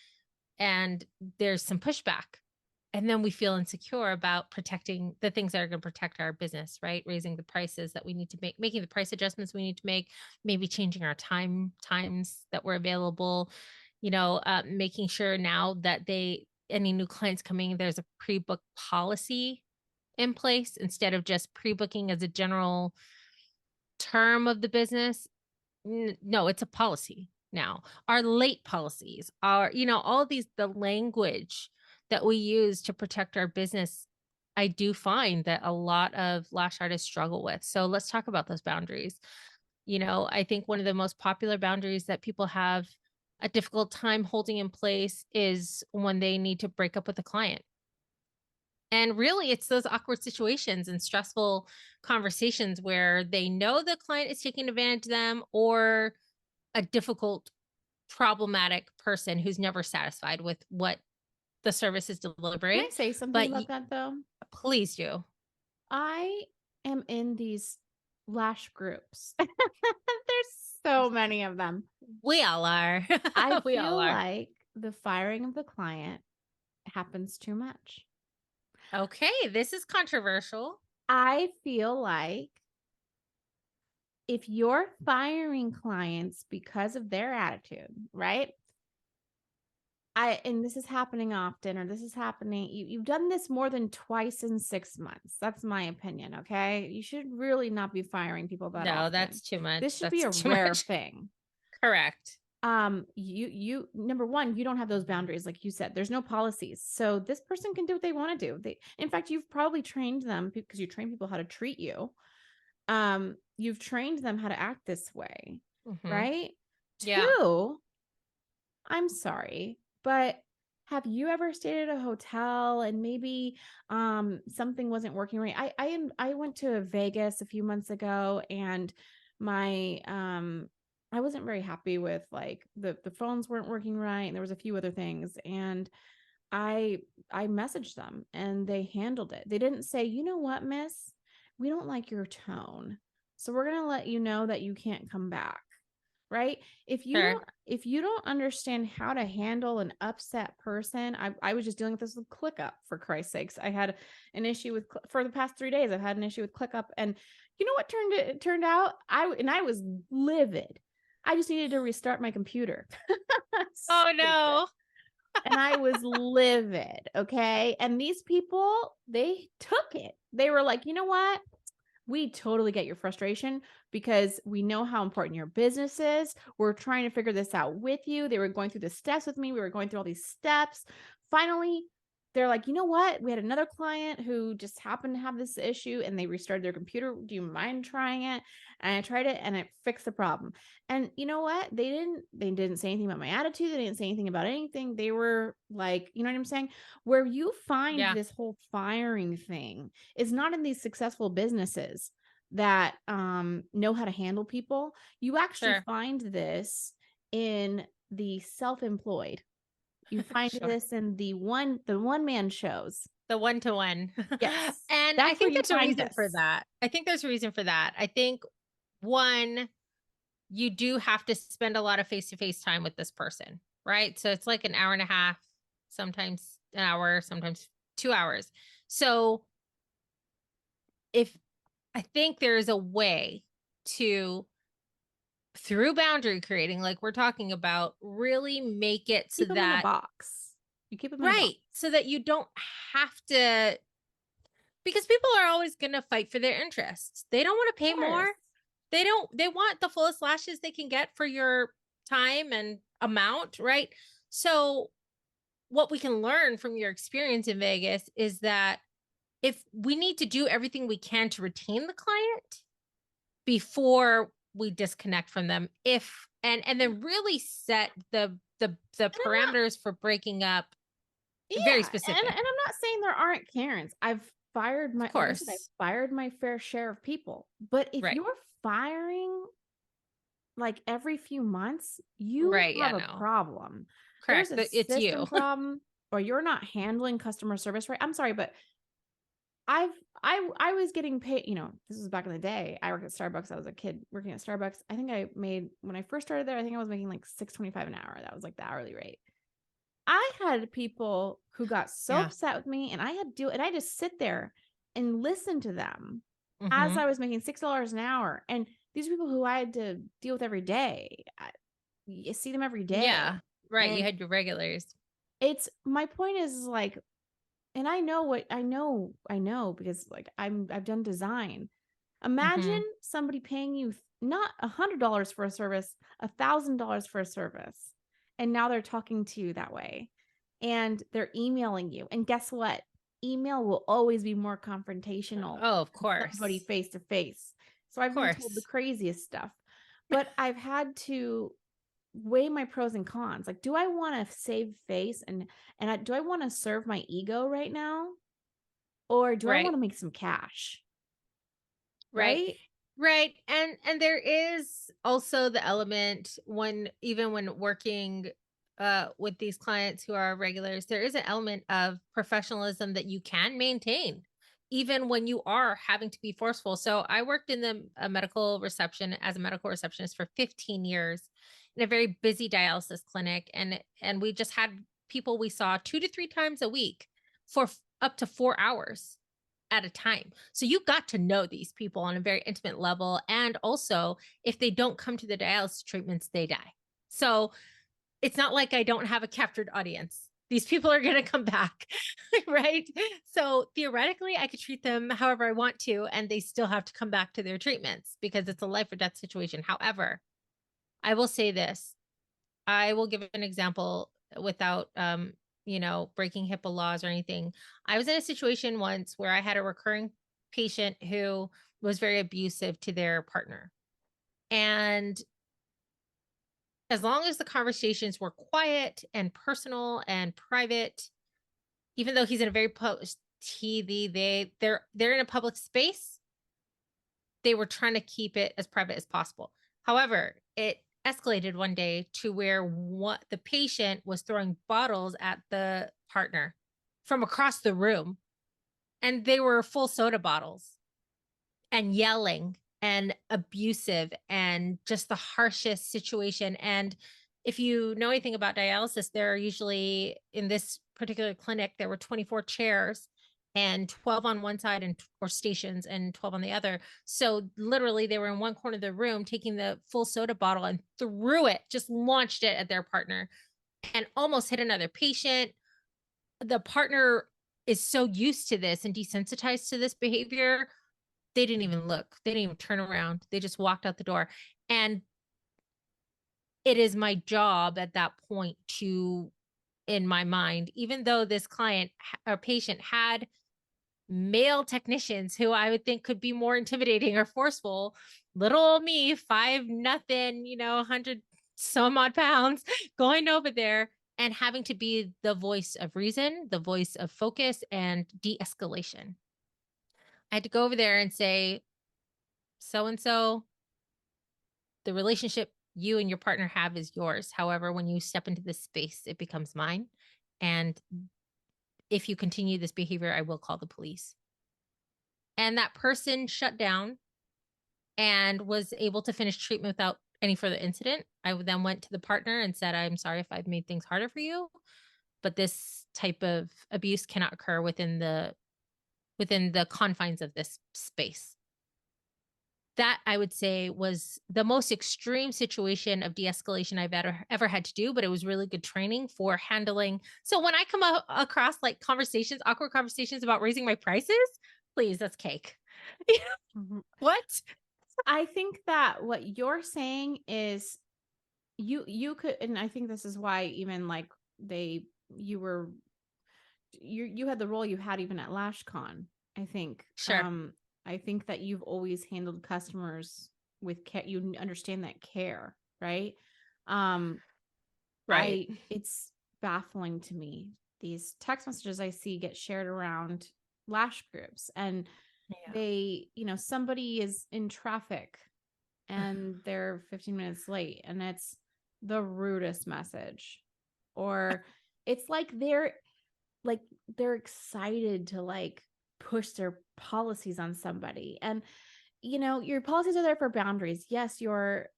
Speaker 2: and there's some pushback. And then we feel insecure about protecting the things that are going to protect our business, right? Raising the prices that we need to make, making the price adjustments we need to make, maybe changing our times that were available, making sure now that any new clients coming, there's a pre-book policy in place instead of just pre-booking as a general term of the business. No, it's a policy now. Our late policies are, all these, the language that we use to protect our business, I do find that a lot of lash artists struggle with. So let's talk about those boundaries. I think one of the most popular boundaries that people have a difficult time holding in place is when they need to break up with a client. And really, it's those awkward situations and stressful conversations where they know the client is taking advantage of them, or a difficult, problematic person who's never satisfied with what the service is
Speaker 1: Can
Speaker 2: delivering.
Speaker 1: I say something
Speaker 2: But
Speaker 1: about that though?
Speaker 2: please do.
Speaker 1: I am in these lash groups. There's so many of them.
Speaker 2: We all are.
Speaker 1: I
Speaker 2: We all
Speaker 1: feel
Speaker 2: are.
Speaker 1: like the firing of the client happens too much.
Speaker 2: Okay, this is controversial.
Speaker 1: I feel like if you're firing clients because of their attitude, right? And this is happening often, or this is happening, you've done this more than twice in 6 months. That's my opinion. Okay. You should really not be firing people that
Speaker 2: No,
Speaker 1: often.
Speaker 2: that's too much.
Speaker 1: This should be
Speaker 2: That's
Speaker 1: a
Speaker 2: too
Speaker 1: rare
Speaker 2: much.
Speaker 1: thing.
Speaker 2: Correct.
Speaker 1: You number one, you don't have those boundaries, like you said. There's no policies, so this person can do what they want to do. In fact, you've probably trained them, because you train people how to treat you. You've trained them how to act this way,
Speaker 2: Hmm.
Speaker 1: right?
Speaker 2: Yeah.
Speaker 1: Two, I'm sorry, but have you ever stayed at a hotel and maybe something wasn't working right? I went to Vegas a few months ago, and my I wasn't very happy with, like, the phones weren't working right, and there was a few other things, and I I messaged them and they handled it. They didn't say, "You know what, miss? We don't like your tone. So we're going to let you know that you can't come back." Right?
Speaker 2: Sure.
Speaker 1: If you don't understand how to handle an upset person, I was just dealing with this with ClickUp, for Christ's sakes. I had an issue with, for the past 3 days. I've had an issue with ClickUp, and you know what turned out? I was livid. I just needed to restart my computer.
Speaker 2: Oh
Speaker 1: Stupid.
Speaker 2: no.
Speaker 1: And I was livid. Okay. And these people, they took it. They were like, you know what? We totally get your frustration, because we know how important your business is. We're trying to figure this out with you. They were going through the steps with me. We were going through all these steps. Finally, they're like, you know what? We had another client who just happened to have this issue, and they restarted their computer. Do you mind trying it? And I tried it, and it fixed the problem. And you know what? They didn't say anything about my attitude. They didn't say anything about anything. They were like, you know what I'm saying? Where you find
Speaker 2: Yeah.
Speaker 1: this whole firing thing is not in these successful businesses that know how to handle people. You actually
Speaker 2: Sure.
Speaker 1: find this in the self-employed. You find
Speaker 2: Sure.
Speaker 1: this in the one man shows.
Speaker 2: The one-to-one.
Speaker 1: Yes.
Speaker 2: And I
Speaker 1: That's where
Speaker 2: think
Speaker 1: you
Speaker 2: there's a
Speaker 1: find
Speaker 2: reason for
Speaker 1: this.
Speaker 2: that. I think there's a reason for that. I think, one, you do have to spend a lot of face-to-face time with this person, right? So it's like an hour and a half, sometimes an hour, sometimes 2 hours. So if I think there is a way to, through boundary creating, like we're talking about, really make it so
Speaker 1: Keep them in a
Speaker 2: that,
Speaker 1: box. You keep them in a box.
Speaker 2: right, so that you don't have to, because people are always going to fight for their interests. They don't want to pay
Speaker 1: Of course.
Speaker 2: more. They want the fullest lashes they can get for your time and amount, right? So what we can learn from your experience in Vegas is that if we need to do everything we can to retain the client before we disconnect from them, if and then really set the
Speaker 1: And I'm not,
Speaker 2: parameters for breaking up very
Speaker 1: yeah, and
Speaker 2: specific.
Speaker 1: I'm not saying there aren't Karens. I've fired
Speaker 2: Of
Speaker 1: my like I said, I've
Speaker 2: course.
Speaker 1: fired my fair share of people. But if
Speaker 2: Right.
Speaker 1: you're firing like every few months, you
Speaker 2: Right. Yeah,
Speaker 1: have a
Speaker 2: no.
Speaker 1: problem. There's
Speaker 2: Correct.
Speaker 1: a
Speaker 2: It's you.
Speaker 1: system problem, or you're not handling customer service right. I'm sorry, but I've I was getting paid, this was back in the day. I worked at Starbucks. I was a kid working at Starbucks. I think I made when I first started there, I think I was making like 6.25 an hour. That was like the hourly rate. I had people who got so
Speaker 2: Yeah.
Speaker 1: upset with me and I had to do it, and I just sit there and listen to them as
Speaker 2: Mm-hmm.
Speaker 1: I was making $6 an hour. And these are people who I had to deal with every day. You see them every day.
Speaker 2: Yeah. Right. You
Speaker 1: And
Speaker 2: had your regulars.
Speaker 1: it's my point is like, and I know what I know because like I've done design.
Speaker 2: Mm-hmm.
Speaker 1: Imagine somebody paying you not $100 for a service, $1,000 for a service, and now they're talking to you that way, and they're emailing you. And guess what? Email will always be more confrontational
Speaker 2: Oh, of
Speaker 1: than somebody
Speaker 2: course.
Speaker 1: face to face. So
Speaker 2: Of
Speaker 1: I've been told the
Speaker 2: course.
Speaker 1: craziest stuff, but I've had to weigh my pros and cons. Like, do I want to save face and do I want to serve my ego right now, or do I want
Speaker 2: Right.
Speaker 1: to make some cash?
Speaker 2: Right.
Speaker 1: Right?
Speaker 2: Right. And there is also the element when even when working with these clients who are regulars, there is an element of professionalism that you can maintain even when you are having to be forceful. So I worked in the medical reception as a medical receptionist for 15 years in a very busy dialysis clinic, and we just had people we saw 2 to 3 times a week for up to 4 hours at a time. So you got to know these people on a very intimate level. And also, if they don't come to the dialysis treatments, they die. So it's not like I don't have a captured audience. These people are going to come back, right? So theoretically, I could treat them however I want to, and they still have to come back to their treatments because it's a life or death situation. However, I will say this, I will give an example without breaking HIPAA laws or anything. I was in a situation once where I had a recurring patient who was very abusive to their partner. And as long as the conversations were quiet and personal and private, even though he's in a very TV, they're in a public space, they were trying to keep it as private as possible. However, it escalated one day to where what the patient was throwing bottles at the partner from across the room, and they were full soda bottles, and yelling and abusive and just the harshest situation. And if you know anything about dialysis, there are usually in this particular clinic, there were 24 chairs and 12 on one side and or stations and 12 on the other. So literally they were in one corner of the room taking the full soda bottle and threw it, just launched it at their partner and almost hit another patient. The partner is so used to this and desensitized to this behavior, they didn't even look. They didn't even turn around. They just walked out the door. And it is my job at that point to, in my mind, even though this client or patient had male technicians who I would think could be more intimidating or forceful, little old me, 5'0", 100 some odd pounds, going over there and having to be the voice of reason, the voice of focus and de escalation. I had to go over there and say, so and so, the relationship you and your partner have is yours. However, when you step into this space, it becomes mine. And if you continue this behavior, I will call the police. And that person shut down and was able to finish treatment without any further incident. I then went to the partner and said, I'm sorry if I've made things harder for you, but this type of abuse cannot occur within the confines of this space. That I would say was the most extreme situation of de-escalation I've ever had to do, but it was really good training for handling. So when I come across like conversations, awkward conversations about raising my prices, please, that's cake.
Speaker 1: Mhm.
Speaker 2: What?
Speaker 1: I think that what you're saying is you could, and I think this is why even like they you were you had the role you had even at LashCon. I think
Speaker 2: Sure.
Speaker 1: I think that you've always handled customers with care. You understand that care, right? Um,
Speaker 2: Right.
Speaker 1: it's baffling to me. These text messages I see get shared around lash groups, and
Speaker 2: Yeah.
Speaker 1: they, somebody is in traffic and they're 15 minutes late, and it's the rudest message. Or it's like they're excited to like push their policies on somebody. And your policies are there for boundaries. Yes, your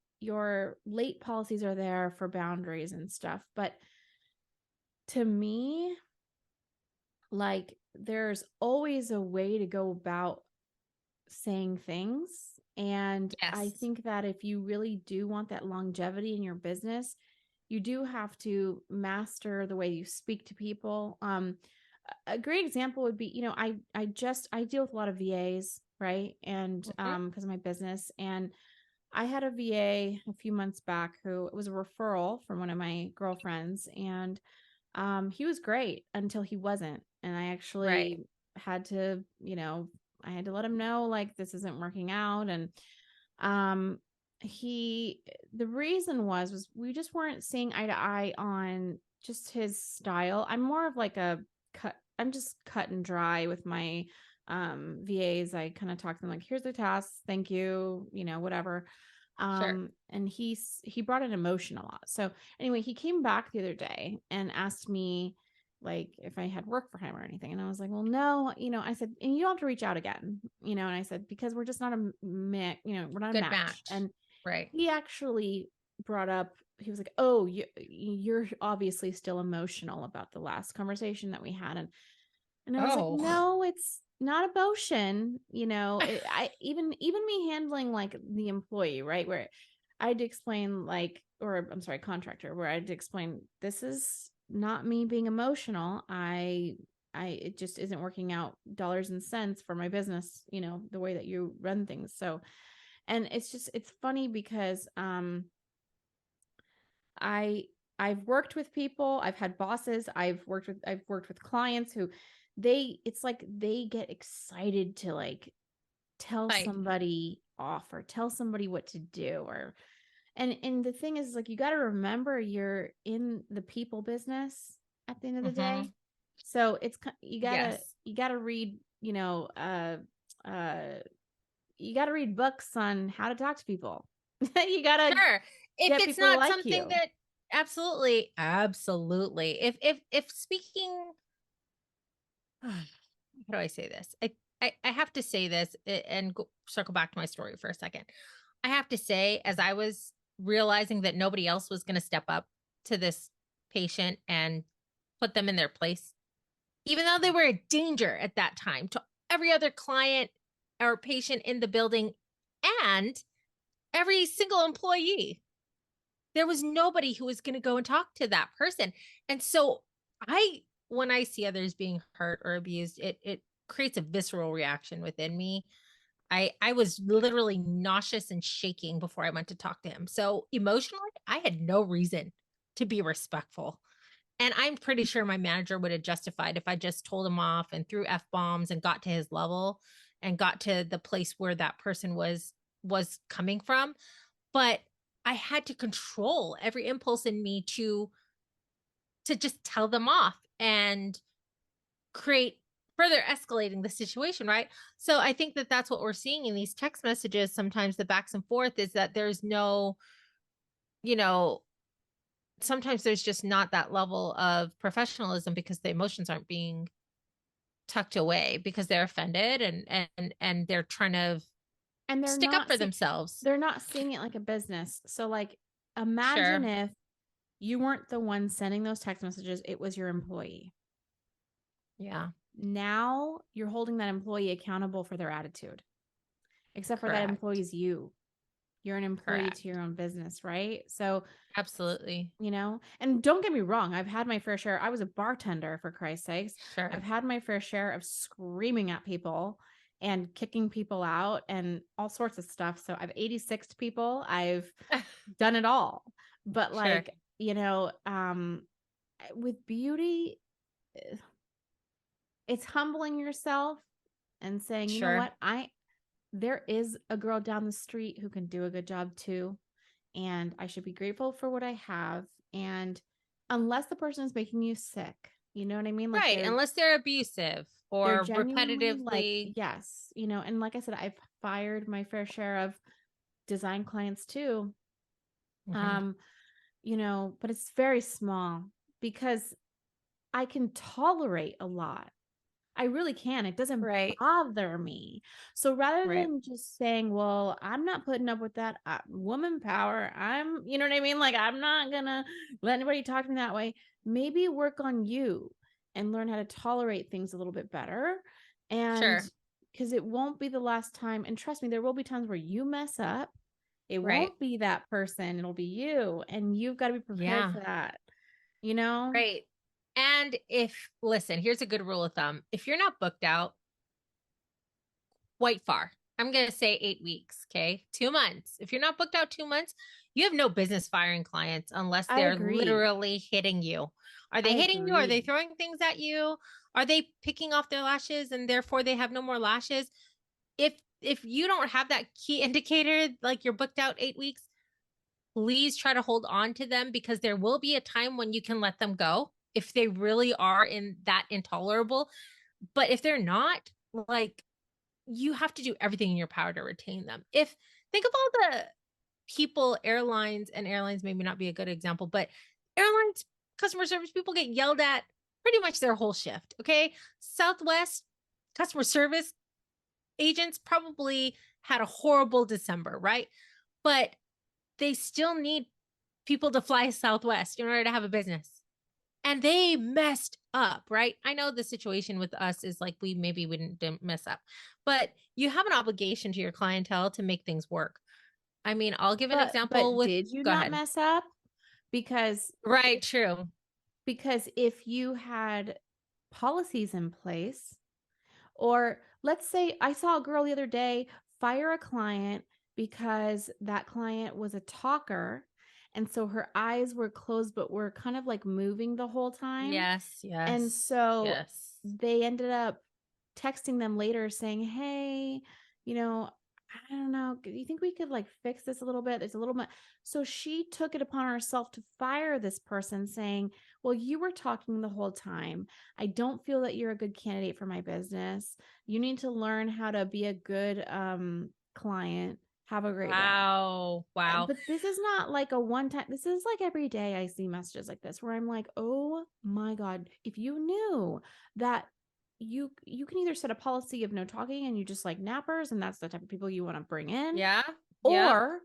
Speaker 1: late policies are there for boundaries and stuff, but to me, like, there's always a way to go about saying things. And I
Speaker 2: Yes.
Speaker 1: think that if you really do want that longevity in your business, you do have to master the way you speak to people. A great example would be, I deal with a lot of VAs, right? And
Speaker 2: Mhm.
Speaker 1: because of my business, and I had a VA a few months back who was a referral from one of my girlfriends, and he was great until he wasn't. And I
Speaker 2: Right.
Speaker 1: actually had to, I had to let him know like this isn't working out. And um he the reason was we just weren't seeing eye to eye on just his style. I'm more of like a I'm just cut and dry with my VAs. I kind of talk to them like, here's the task, thank you, whatever.
Speaker 2: Sure.
Speaker 1: And he brought an emotion a lot. So anyway, he came back the other day and asked me like if I had work for him or anything. And I was like, well, no, I said, and you don't have to reach out again, and I said, because we're just not we're not a
Speaker 2: Good
Speaker 1: match.
Speaker 2: match.
Speaker 1: And
Speaker 2: Right.
Speaker 1: he actually brought up, he was like, oh, you're obviously still emotional about the last conversation that we had. And I was like,
Speaker 2: Oh.
Speaker 1: no, it's not emotion. I even me handling like the employee, right? Where I had to explain like, or I'm sorry, contractor, where I had to explain this is not me being emotional. It just isn't working out dollars and cents for my business, the way that you run things. So, and it's funny because I I've worked with people, I've had bosses, I've worked with clients who it's like they get excited to like tell
Speaker 2: Fight.
Speaker 1: somebody off or tell somebody what to do. Or and the thing is like you got to remember you're in the people business at the end of the day.
Speaker 2: Mhm.
Speaker 1: So it's you got to
Speaker 2: Yes.
Speaker 1: you got to read, uh you got to read books on how to talk to people. You got to
Speaker 2: Sure. If
Speaker 1: get
Speaker 2: it's
Speaker 1: people to
Speaker 2: not
Speaker 1: like
Speaker 2: something
Speaker 1: you.
Speaker 2: that absolutely, absolutely. If speaking how do I say this? I have to say this and circle back to my story for a second. I have to say, as I was realizing that nobody else was going to step up to this patient and put them in their place, even though they were a danger at that time to every other client or patient in the building and every single employee. There was nobody who was going to go and talk to that person. And so when I see others being hurt or abused, it creates a visceral reaction within me. I was literally nauseous and shaking before I went to talk to him. So emotionally, I had no reason to be respectful. And I'm pretty sure my manager would have justified if I just told him off and threw F bombs and got to his level and got to the place where that person was coming from. But I had to control every impulse in me to just tell them off and create further escalating the situation, right? So I think that that's what we're seeing in these text messages. Sometimes the backs and forth is that there's no, you know, sometimes there's just not that level of professionalism because the emotions aren't being tucked away because they're offended and they're trying to
Speaker 1: And
Speaker 2: stick up for themselves.
Speaker 1: they're not seeing it like a business. So like imagine
Speaker 2: Sure.
Speaker 1: if you weren't the one sending those text messages, it was your employee.
Speaker 2: Yeah.
Speaker 1: Now you're holding that employee accountable for their attitude. Except for that
Speaker 2: Correct.
Speaker 1: employee's you. You're an employee to your
Speaker 2: Correct.
Speaker 1: own business, right? So,
Speaker 2: Absolutely.
Speaker 1: and don't get me wrong, I've had my fair share. I was a bartender, for Christ's sakes. I've
Speaker 2: Sure.
Speaker 1: had my fair share of screaming at people and kicking people out and all sorts of stuff. So I've 86 people. I've done it all. But
Speaker 2: Sure.
Speaker 1: like, with beauty, it's humbling yourself and saying, you know
Speaker 2: Sure.
Speaker 1: what? there is a girl down the street who can do a good job too. And I should be grateful for what I have. And unless the person is making you sick, you know what I mean? Like
Speaker 2: Right. Unless they're abusive
Speaker 1: they're
Speaker 2: or
Speaker 1: genuinely like,
Speaker 2: repetitively.
Speaker 1: yes, and like I said, I've fired my fair share of design clients too.
Speaker 2: Mhm.
Speaker 1: Um, but it's very small because I can tolerate a lot. I really can. It doesn't
Speaker 2: Right.
Speaker 1: bother me. So rather
Speaker 2: Right.
Speaker 1: than just saying, well, I'm not putting up with that woman power, you know what I mean? Like, I'm not going to let anybody talk to me that way. Maybe work on you and learn how to tolerate things a little bit better. And
Speaker 2: Sure.
Speaker 1: because it won't be the last time. And trust me, there will be times where you mess up. It
Speaker 2: Right.
Speaker 1: won't be that person, it'll be you. And you've got to be prepared
Speaker 2: Yeah.
Speaker 1: for that, you know?
Speaker 2: Right. And listen, here's a good rule of thumb. If you're not booked out, quite far. I'm going to say 8 weeks. Okay. 2 months. If you're not booked out 2 months, you have no business firing clients unless
Speaker 1: I
Speaker 2: they're
Speaker 1: agree.
Speaker 2: literally hitting you. Are
Speaker 1: I
Speaker 2: they hitting you? Are they
Speaker 1: agree.
Speaker 2: throwing things at you? Are they picking off their lashes and therefore they have no more lashes? If you don't have that key indicator, like you're booked out 8 weeks, please try to hold on to them because there will be a time when you can let them go if they really are in that intolerable. But if they're not, like, you have to do everything in your power to retain them. If think of all the people, airlines maybe not be a good example, but airlines customer service people get yelled at pretty much their whole shift. Okay. Southwest customer service agents probably had a horrible December, right? But they still need people to fly Southwest in order to have a business. And they messed up, right? I know the situation with us is like we maybe didn't mess up, but you have an obligation to your clientele to make things work. I mean, I'll give an example
Speaker 1: But
Speaker 2: with
Speaker 1: did you
Speaker 2: go
Speaker 1: not
Speaker 2: ahead.
Speaker 1: mess up? Because
Speaker 2: Right, true.
Speaker 1: if you had policies in place, or let's say I saw a girl the other day fire a client because that client was a talker, and so her eyes were closed but were kind of like moving the whole time.
Speaker 2: Yes,
Speaker 1: And
Speaker 2: yes,
Speaker 1: so
Speaker 2: yes.
Speaker 1: they ended up texting them later saying, "Hey, you know, I don't know, do you think we could like fix this a little bit? There's a little bit." So she took it upon herself to fire this person saying, "Well, you were talking the whole time. I don't feel that you're a good candidate for my business. You need to learn how to be a good client. Have a great day."
Speaker 2: Wow, wow.
Speaker 1: But this is not like a one time. This is like every day I see messages like this where I'm like, "Oh my god, if you knew that you can either set a policy of no talking and you just like nappers and that's the type of people you want to bring in,
Speaker 2: Yeah, yep,
Speaker 1: or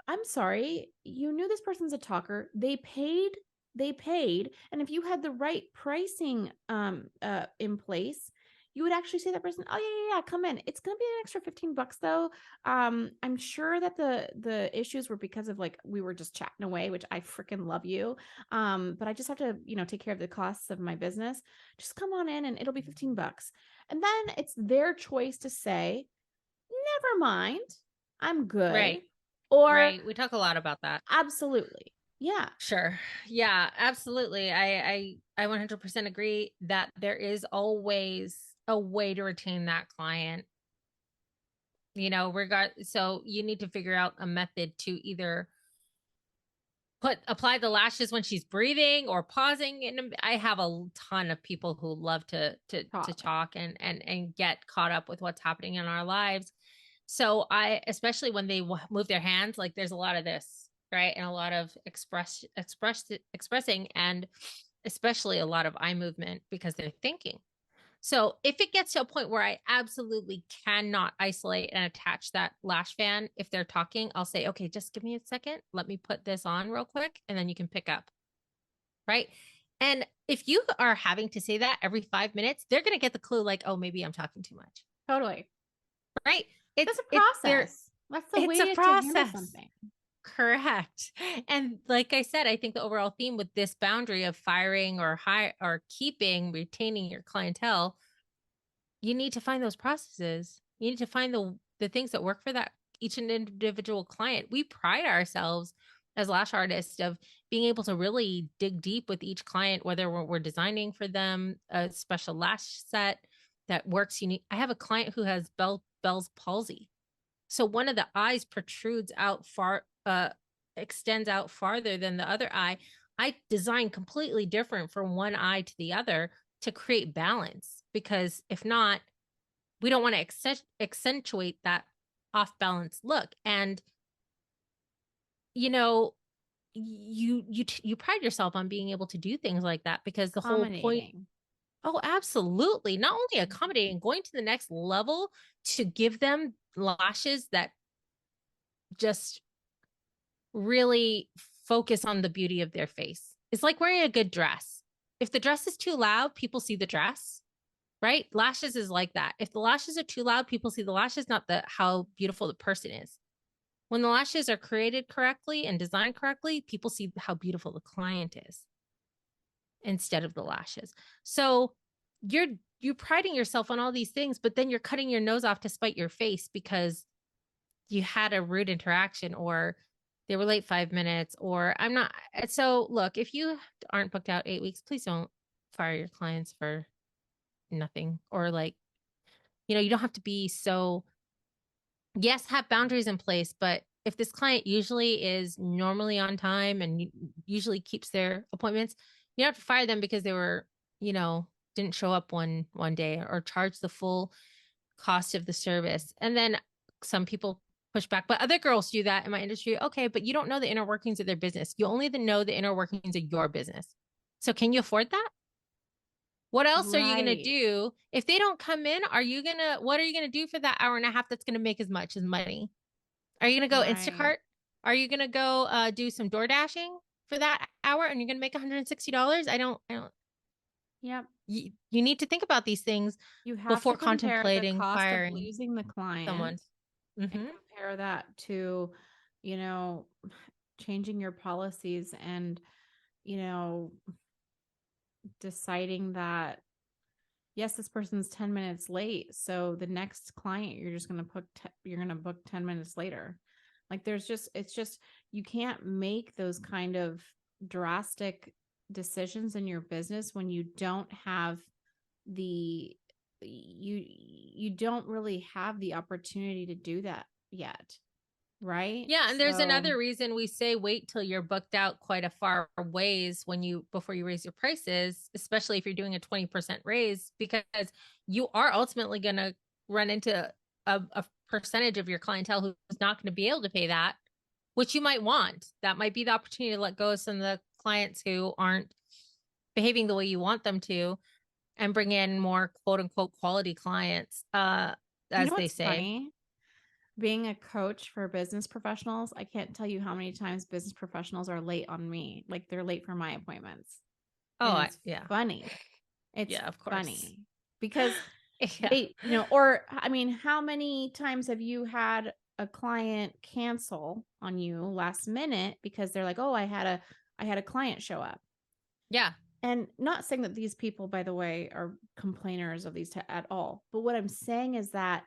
Speaker 1: I'm sorry, you knew this person's a talker. They paid, and if you had the right pricing in place, you would actually say to that person, "Oh yeah, come in. It's going to be an extra $15 though." I'm sure that the issues were because of like we were just chatting away, which I freaking love you. But I just have to, take care of the costs of my business. Just come on in and it'll be $15. And then it's their choice to say, "Never mind. I'm good."
Speaker 2: right,
Speaker 1: Or
Speaker 2: right. We talk a lot about that.
Speaker 1: absolutely. Yeah.
Speaker 2: Sure. Yeah, absolutely. I 100% agree that there is always a way to retain that client. So you need to figure out a method to either apply the lashes when she's breathing or pausing. And I have a ton of people who love to
Speaker 1: Talk.
Speaker 2: talk and get caught up with what's happening in our lives. So especially when they move their hands, like there's a lot of this, right? And a lot of expressing, and especially a lot of eye movement because they're thinking. So if it gets to a point where I absolutely cannot isolate and attach that lash fan, if they're talking, I'll say, okay, just give me a second. Let me put this on real quick. And then you can pick up. Right. And if you are having to say that every 5 minutes, they're going to get the clue like, oh, maybe I'm talking too much.
Speaker 1: Totally.
Speaker 2: Right.
Speaker 1: That's a
Speaker 2: There,
Speaker 1: process. That's the
Speaker 2: it's a
Speaker 1: way to handle
Speaker 2: process.
Speaker 1: something.
Speaker 2: Correct. And like I said, I think the overall theme with this boundary of firing or keeping, retaining your clientele, you need to find those processes. You need to find the things that work for that each individual client. We pride ourselves as lash artists of being able to really dig deep with each client, whether we're designing for them a special lash set that works unique. I have a client who has Bell's palsy. So one of the eyes protrudes out far, extends out farther than the other eye. I designed completely different from one eye to the other to create balance, because if not, we don't want to accentuate that off balance look. And, you know, you pride yourself on being able to do things like that, because the whole point.
Speaker 1: Accommodating.
Speaker 2: Oh, absolutely. Not only
Speaker 1: Mhm.
Speaker 2: accommodating, going to the next level to give them lashes that just really focus on the beauty of their face. It's like wearing a good dress. If the dress is too loud, people see the dress, right? Lashes is like that. If the lashes are too loud, people see the lashes, not the how beautiful the person is. When the lashes are created correctly and designed correctly, people see how beautiful the client is instead of the lashes. So you're priding yourself on all these things, but then you're cutting your nose off to spite your face because you had a rude interaction, or they were late 5 minutes, or I'm not. So look, if you aren't booked out 8 weeks, please don't fire your clients for nothing. Or like, you don't have to be so, yes, have boundaries in place, but if this client usually is normally on time and usually keeps their appointments, you don't have to fire them because they were, didn't show up one day, or charge the full cost of the service. And then some people push back, but other girls do that in my industry. Okay, but you don't know the inner workings of their business. You only know the inner workings of your business. So can you afford that? What else are you going to
Speaker 1: Right.
Speaker 2: do? If they don't come in, what are you going to do for that hour and a half that's going to make as much as money? Are you going to go
Speaker 1: Right.
Speaker 2: Instacart? Are you going to go do some door dashing for that hour and you're going to make $160? I don't,
Speaker 1: Yep.
Speaker 2: you need to think about these things
Speaker 1: You have
Speaker 2: before
Speaker 1: to compare the
Speaker 2: contemplating
Speaker 1: cost of
Speaker 2: firing
Speaker 1: losing the
Speaker 2: someone.
Speaker 1: client and
Speaker 2: Mm-hmm.
Speaker 1: compare that to, you know, changing your policies and, you know, deciding that, yes, this person's 10 minutes late. So the next client, you're just going to you're going to book 10 minutes later. Like it's just, you can't make those kind of drastic decisions in your business when you don't have the you don't really have the opportunity to do that yet, right?
Speaker 2: Yeah, and there's
Speaker 1: So
Speaker 2: another reason we say wait till you're booked out quite a far ways before you raise your prices, especially if you're doing a 20% raise, because you are ultimately going to run into a percentage of your clientele who's not going to be able to pay that, which you might want. That might be the opportunity to let go of some of the clients who aren't behaving the way you want them to, and bring in more quote unquote quality clients,
Speaker 1: you know
Speaker 2: as they
Speaker 1: what's
Speaker 2: say.
Speaker 1: funny? Being a coach for business professionals, I can't tell you how many times business professionals are late on me. Like they're late for my appointments.
Speaker 2: Oh,
Speaker 1: And it's
Speaker 2: yeah.
Speaker 1: funny. It's
Speaker 2: Yeah, of course.
Speaker 1: funny because
Speaker 2: Yeah.
Speaker 1: or I mean, how many times have you had a client cancel on you last minute because they're like, "Oh, I had a client show up."
Speaker 2: Yeah.
Speaker 1: And not saying that these people, by the way, are complainers of at all. But what I'm saying is that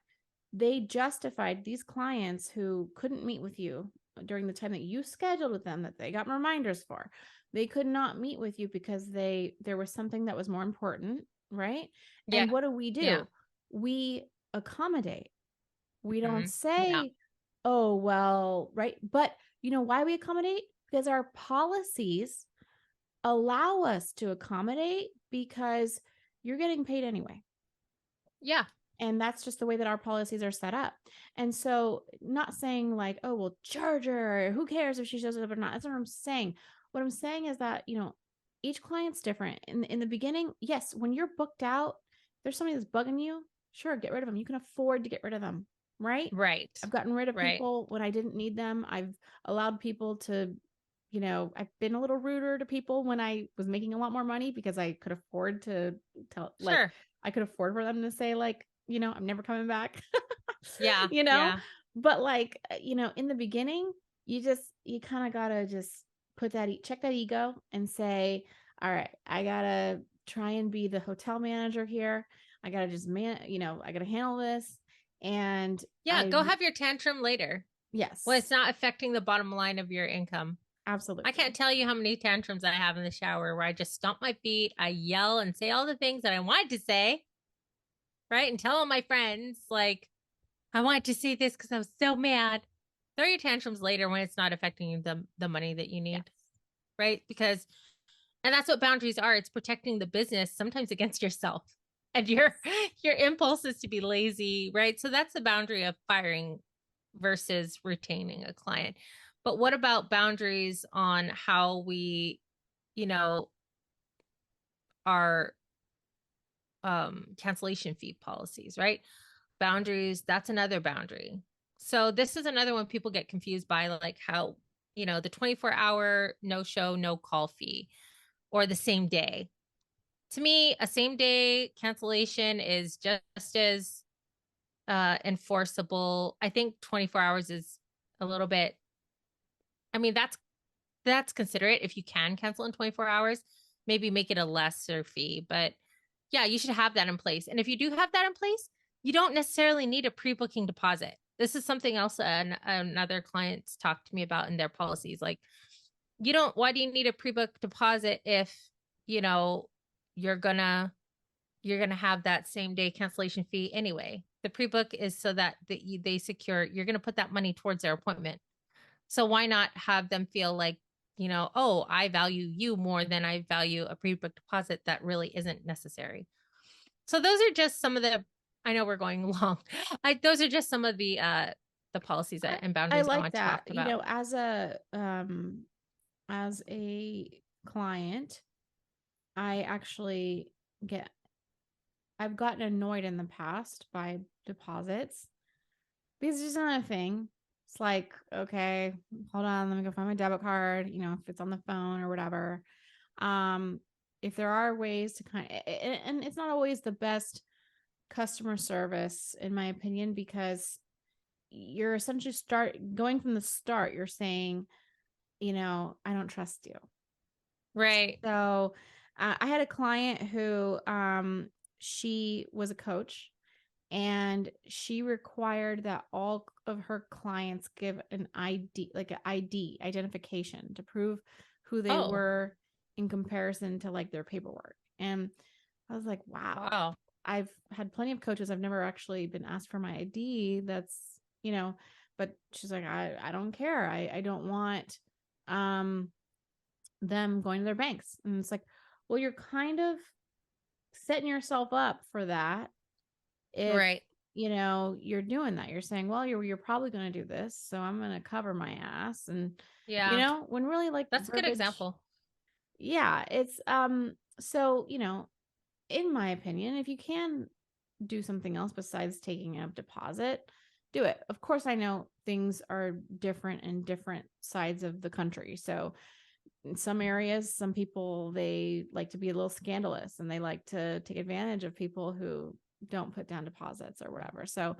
Speaker 1: they justified these clients who couldn't meet with you during the time that you scheduled with them, that they got reminders for. They could not meet with you because there was something that was more important, right?
Speaker 2: Yeah.
Speaker 1: And what
Speaker 2: Yeah.
Speaker 1: do? We accommodate. We don't
Speaker 2: Mhm. Yeah.
Speaker 1: say, "Oh, well," right? But you know why we accommodate? Because our policies allow us to accommodate because you're getting paid anyway.
Speaker 2: Yeah.
Speaker 1: And that's just the way that our policies are set up. And so, not saying like, "Oh, well, charge her. Who cares if she shows up or not?" That's not what I'm saying. What I'm saying is that, each client's different. In the beginning, yes, when you're booked out, there's somebody that's bugging you. Sure, get rid of them. You can afford to get rid of them, right?
Speaker 2: Right.
Speaker 1: I've gotten rid of
Speaker 2: Right.
Speaker 1: people when I didn't need them. I've allowed people to, I've been a little ruder to people when I was making a lot more money because I could afford to tell, like,
Speaker 2: Sure.
Speaker 1: I could afford for them to say, like, I'm never coming back,
Speaker 2: Yeah.
Speaker 1: you know?
Speaker 2: Yeah.
Speaker 1: But like, in the beginning, you kind of gotta just check that ego and say, all right, I gotta try and be the hotel manager here. I gotta just I gotta handle this. And
Speaker 2: Yeah. Go have your tantrum later when it's
Speaker 1: yes,
Speaker 2: not affecting the bottom line of your income. I can't
Speaker 1: absolutely.
Speaker 2: tell you how many tantrums I have in the shower where I just stomp my feet, I yell and say all the things that I wanted to say, right? And tell all my friends, like, I wanted to say this because I was so mad. Throw your tantrums later when it's not affecting you the money that you
Speaker 1: Yes.
Speaker 2: need, right? Because and that's what boundaries are. It's protecting the business sometimes against yourself. And your
Speaker 1: Yes.
Speaker 2: your impulse is to be lazy, right? So that's the boundary of firing versus retaining a client. But what about boundaries on how we, you know, our cancellation fee policies, right? Boundaries, that's another boundary. So this is another one people get confused by, like how, the 24-hour no show, no call fee or the same day. To me, a same day cancellation is just as enforceable. I think 24 hours is a little bit, I mean, that's considerate if you can cancel in 24 hours, maybe make it a lesser fee. But yeah, you should have that in place. And if you do have that in place, you don't necessarily need a pre-booking deposit. This is something else another clients talked to me about in their policies. Like, why do you need a pre-book deposit if, you know, you're gonna have that same day cancellation fee anyway? The pre-book is so that they secure, you're gonna put that money towards their appointment. So why not have them feel like, oh, I value you more than I value a pre-book deposit that really isn't necessary. So those are just some of the, I know we're going long. Those are just some of the policies and
Speaker 1: I
Speaker 2: boundaries I
Speaker 1: like
Speaker 2: want to
Speaker 1: that.
Speaker 2: talk about.
Speaker 1: As a client, I actually get I've gotten annoyed in the past by deposits because it's just not a thing. It's like, okay, hold on, let me go find my debit card, if it's on the phone or whatever. Um, if there are ways to and it's not always the best customer service, in my opinion, because you're essentially going from the start, you're saying, I don't trust you.
Speaker 2: Right.
Speaker 1: So I had a client who she was a coach, and she required that all of her clients give an ID, like an ID identification, to prove who they
Speaker 2: Oh,
Speaker 1: were in comparison to like their paperwork. And I was like, wow,
Speaker 2: wow.
Speaker 1: I've had plenty of coaches. I've never actually been asked for my ID. That's, but she's like, I don't care. I don't want um them going to their banks. And it's like, well, you're kind of setting yourself up for that if
Speaker 2: Right.
Speaker 1: you're doing that. You're saying, well, you're probably going to do this, so I'm going to cover my ass. And
Speaker 2: Yeah.
Speaker 1: when really, like,
Speaker 2: That's a good
Speaker 1: verbiage.
Speaker 2: example.
Speaker 1: Yeah, it's so, in my opinion, if you can do something else besides taking a deposit, do it. Of course, I know things are different in different sides of the country. So in some areas, some people, they like to be a little scandalous, and they like to take advantage of people who don't put down deposits or whatever. So,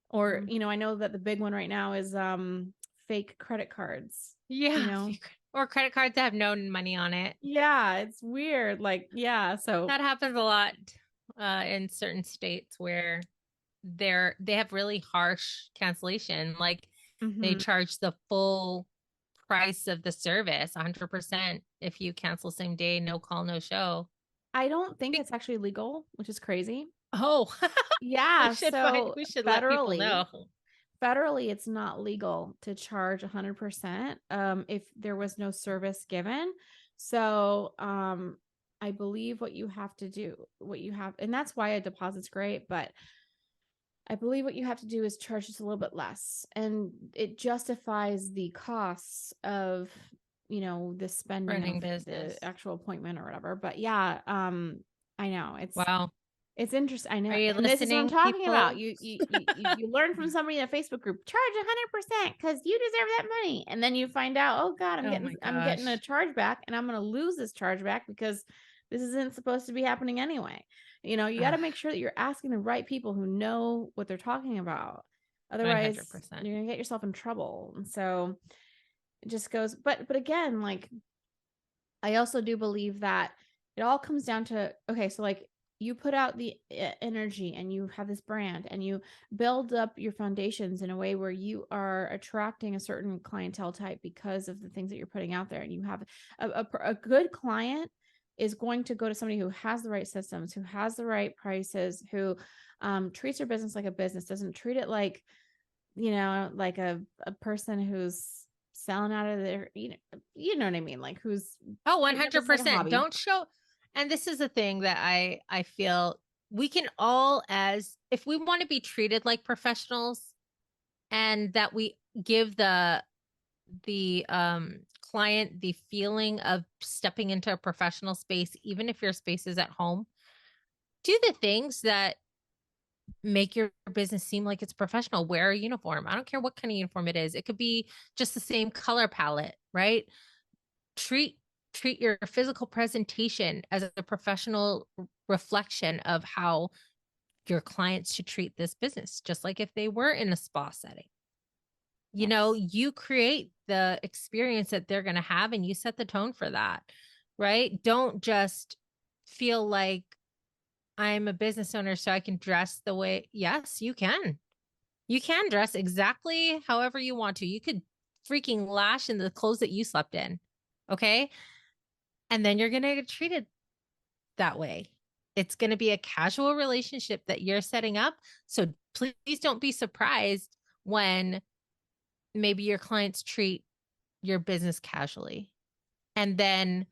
Speaker 1: or, I know that the big one right now is fake credit cards, you
Speaker 2: Yeah.
Speaker 1: know.
Speaker 2: Or credit cards that have no money on it.
Speaker 1: Yeah, it's weird. Like, yeah, so
Speaker 2: That happens a lot in certain states where they have really harsh cancellation. Like they
Speaker 1: mhm.
Speaker 2: charge the full price of the service, 100% if you cancel same day, no call, no show.
Speaker 1: I don't think it's actually legal, which is crazy.
Speaker 2: Oh,
Speaker 1: Yeah, so
Speaker 2: we should let people
Speaker 1: federally,
Speaker 2: know.
Speaker 1: federally it's not legal to charge 100% if there was no service given. So I believe what you have, and that's why a deposit's great, but I believe what you have to do is charge just a little bit less, and it justifies the costs of, the spending
Speaker 2: Running
Speaker 1: of the
Speaker 2: business.
Speaker 1: actual appointment or whatever. But yeah, I know
Speaker 2: Wow.
Speaker 1: it's interesting. I
Speaker 2: Are
Speaker 1: know,
Speaker 2: you
Speaker 1: and this is what I'm
Speaker 2: listening,
Speaker 1: talking about.
Speaker 2: people?
Speaker 1: You learn from somebody in a Facebook group, charge 100% because you deserve that money, and then you find out, oh God,
Speaker 2: Oh my
Speaker 1: I'm getting a
Speaker 2: gosh.
Speaker 1: charge back, and I'm going to lose this charge back because this isn't supposed to be happening anyway. You got
Speaker 2: Ugh,
Speaker 1: to make sure that you're asking the right people who know what they're talking about. Otherwise,
Speaker 2: 100%.
Speaker 1: you're going to get yourself in trouble. And so it just goes. But again, like, I also do believe that it all comes down to, okay, so like, you put out the energy, and you have this brand, and you build up your foundations in a way where you are attracting a certain clientele type because of the things that you're putting out there, and you have a good client is going to go to somebody who has the right systems, who has the right prices, who treats your business like a business, doesn't treat it like, like a person who's selling out of their, you know what I mean? Like who's
Speaker 2: Oh,
Speaker 1: treating their business like a
Speaker 2: 100%.
Speaker 1: hobby.
Speaker 2: Don't show. And this is the thing that I feel we can all, as if we want to be treated like professionals, and that we give the client the feeling of stepping into a professional space, even if your space is at home. Do the things that make your business seem like it's professional. Wear a uniform. I don't care what kind of uniform it is. It could be just the same color palette, right? Treat your physical presentation as a professional reflection of how your clients should treat this business, just like if they were in a spa setting.
Speaker 1: Yes.
Speaker 2: You create the experience that they're going to have, and you set the tone for that, right? Don't just feel like I'm a business owner, so I can dress the way. Yes, you can. You can dress exactly however you want to. You could freaking lash in the clothes that you slept in. Okay. And then you're going to get treated that way. It's going to be a casual relationship that you're setting up. So please don't be surprised when maybe your clients treat your business casually. And then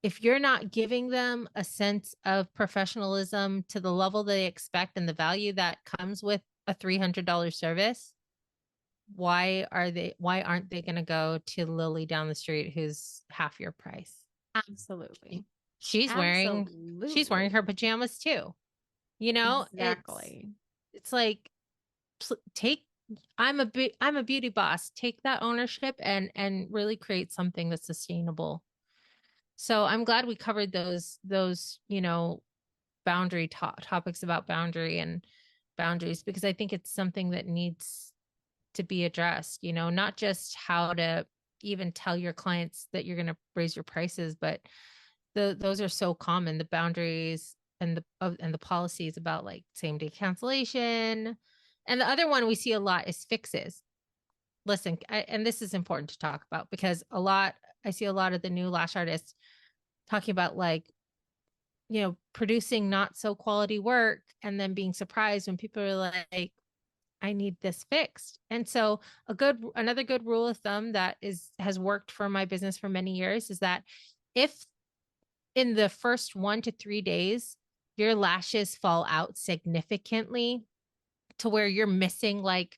Speaker 2: if you're not giving them a sense of professionalism to the level they expect and the value that comes with a $300 service, why aren't they going to go to Lily down the street who's half your price?
Speaker 1: Absolutely.
Speaker 2: She's wearing she's wearing
Speaker 1: Absolutely.
Speaker 2: her pajamas too. You know,
Speaker 1: Exactly.
Speaker 2: it's like take I'm a beauty boss. Take that ownership and really create something that's sustainable. So I'm glad we covered those boundary topics about boundary and boundaries, because I think it's something that needs to be addressed, not just how to even tell your clients that you're going to raise your prices, but those are so common, the boundaries and the policies about like same day cancellation. And the other one we see a lot is fixes. Listen, and this is important to talk about because I see a lot of the new lash artists talking about like, producing not so quality work and then being surprised when people are like, I need this fixed. And so another good rule of thumb that has worked for my business for many years is that if in the first 1 to 3 days your lashes fall out significantly to where you're missing like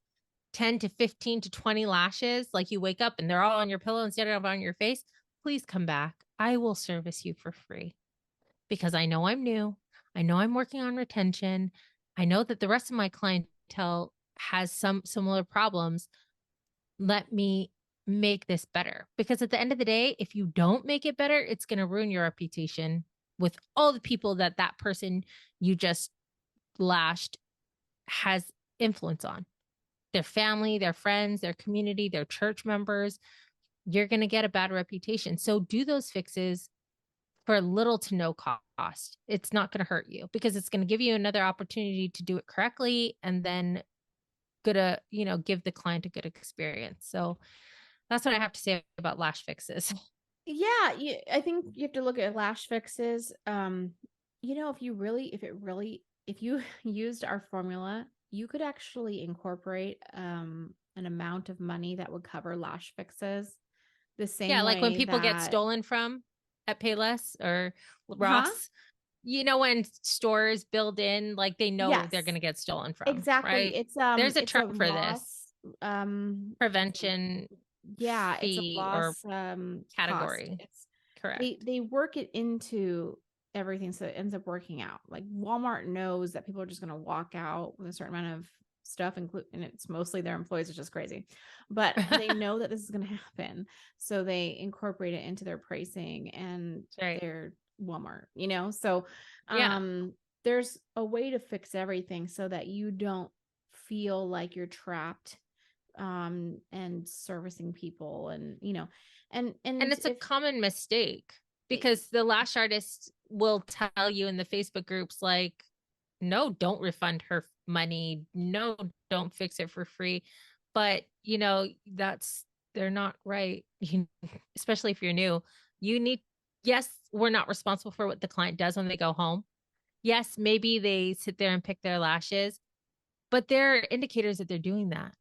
Speaker 2: 10 to 15 to 20 lashes, like you wake up and they're all on your pillow instead of on your face, please come back. I will service you for free because I know I'm new. I know I'm working on retention. I know that the rest of my clientele has some similar problems. Let me make this better. Because at the end of the day, if you don't make it better, it's going to ruin your reputation with all the people that person you just lashed has influence on, their family, their friends, their community, their church members. You're going to get a bad reputation. So do those fixes for little to no cost. It's not going to hurt you because it's going to give you another opportunity to do it correctly and then gonna, give the client a good experience. So that's what I have to say about lash fixes.
Speaker 1: Yeah, I think you have to look at lash fixes. If you used our formula, you could actually incorporate an amount of money that would cover lash fixes the
Speaker 2: Yeah,
Speaker 1: same
Speaker 2: like when
Speaker 1: way
Speaker 2: people get
Speaker 1: that,
Speaker 2: stolen from at Payless or
Speaker 1: huh?
Speaker 2: Ross, when stores build in, like they know they're
Speaker 1: Yes,
Speaker 2: going to get stolen from,
Speaker 1: exactly.
Speaker 2: right? There's a
Speaker 1: It's a
Speaker 2: term for this,
Speaker 1: loss,
Speaker 2: prevention
Speaker 1: yeah, it's a
Speaker 2: fee or
Speaker 1: loss cost.
Speaker 2: category.
Speaker 1: It's
Speaker 2: Correct.
Speaker 1: they work it into everything so it ends up working out. Like Walmart knows that people are just going to walk out with a certain amount of stuff, and it's mostly their employees, which is crazy. But they know that this is going to happen, so they incorporate it into their pricing and
Speaker 2: Right.
Speaker 1: their Walmart. So
Speaker 2: Yeah.
Speaker 1: there's a way to fix everything so that you don't feel like you're trapped and servicing people,
Speaker 2: And
Speaker 1: and
Speaker 2: it's a
Speaker 1: if
Speaker 2: common mistake
Speaker 1: it,
Speaker 2: because the lash artist will tell you in the Facebook groups, like, no, don't refund her money. No, don't fix it for free. But, they're not right. Especially if you're new. You need, Yes, we're not responsible for what the client does when they go home. Yes, maybe they sit there and pick their lashes, but there are indicators that they're doing that.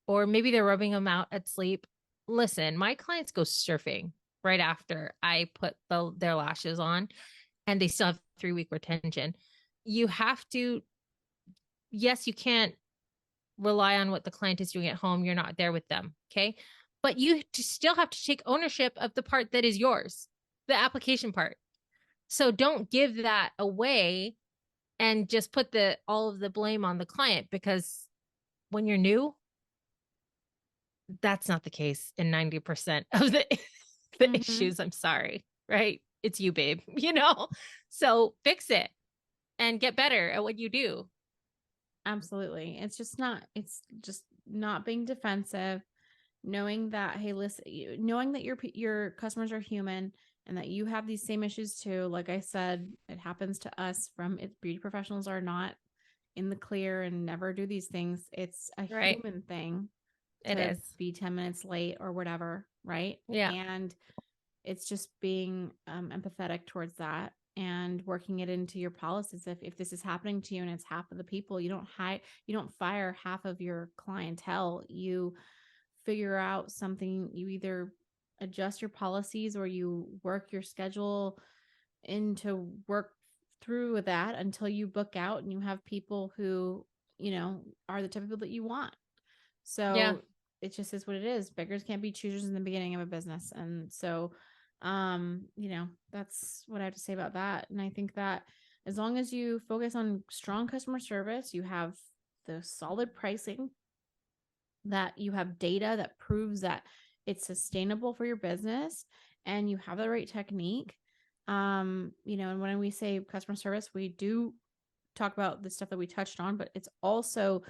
Speaker 2: Or maybe they're rubbing them out at sleep. Listen, my clients go surfing right after I put their lashes on, and they still have 3-week retention. You have to, yes, you can't rely on what the client is doing at home. You're not there with them. Okay. But you still have to take ownership of the part that is yours, the application part. So don't give that away and just put all of the blame on the client, because when you're new, that's not the case in 90% of the
Speaker 1: Mm-hmm.
Speaker 2: issues. I'm sorry, right? It's you, babe, you know? So fix it and get better at what you do.
Speaker 1: Absolutely. It's just not being defensive, knowing that, hey, listen, knowing that your customers are human and that you have these same issues too. Like I said, it happens to us from it. Beauty professionals are not in the clear and never do these things. It's a
Speaker 2: Right.
Speaker 1: human thing
Speaker 2: It
Speaker 1: to
Speaker 2: is.
Speaker 1: be 10 minutes late or whatever, right?
Speaker 2: Yeah.
Speaker 1: And it's just being empathetic towards that and working it into your policies. If this is happening to you and it's half of the people, you don't fire half of your clientele. You figure out something. You either adjust your policies or you work your schedule into work through that until you book out and you have people who, are the type of people that you want.
Speaker 2: Yeah.
Speaker 1: So it just is what it is. Beggars can't be choosers in the beginning of a business. And so, that's what I have to say about that. And I think that as long as you focus on strong customer service, you have the solid pricing, that you have data that proves that it's sustainable for your business, and you have the right technique. And when we say customer service, we do talk about the stuff that we touched on, but it's also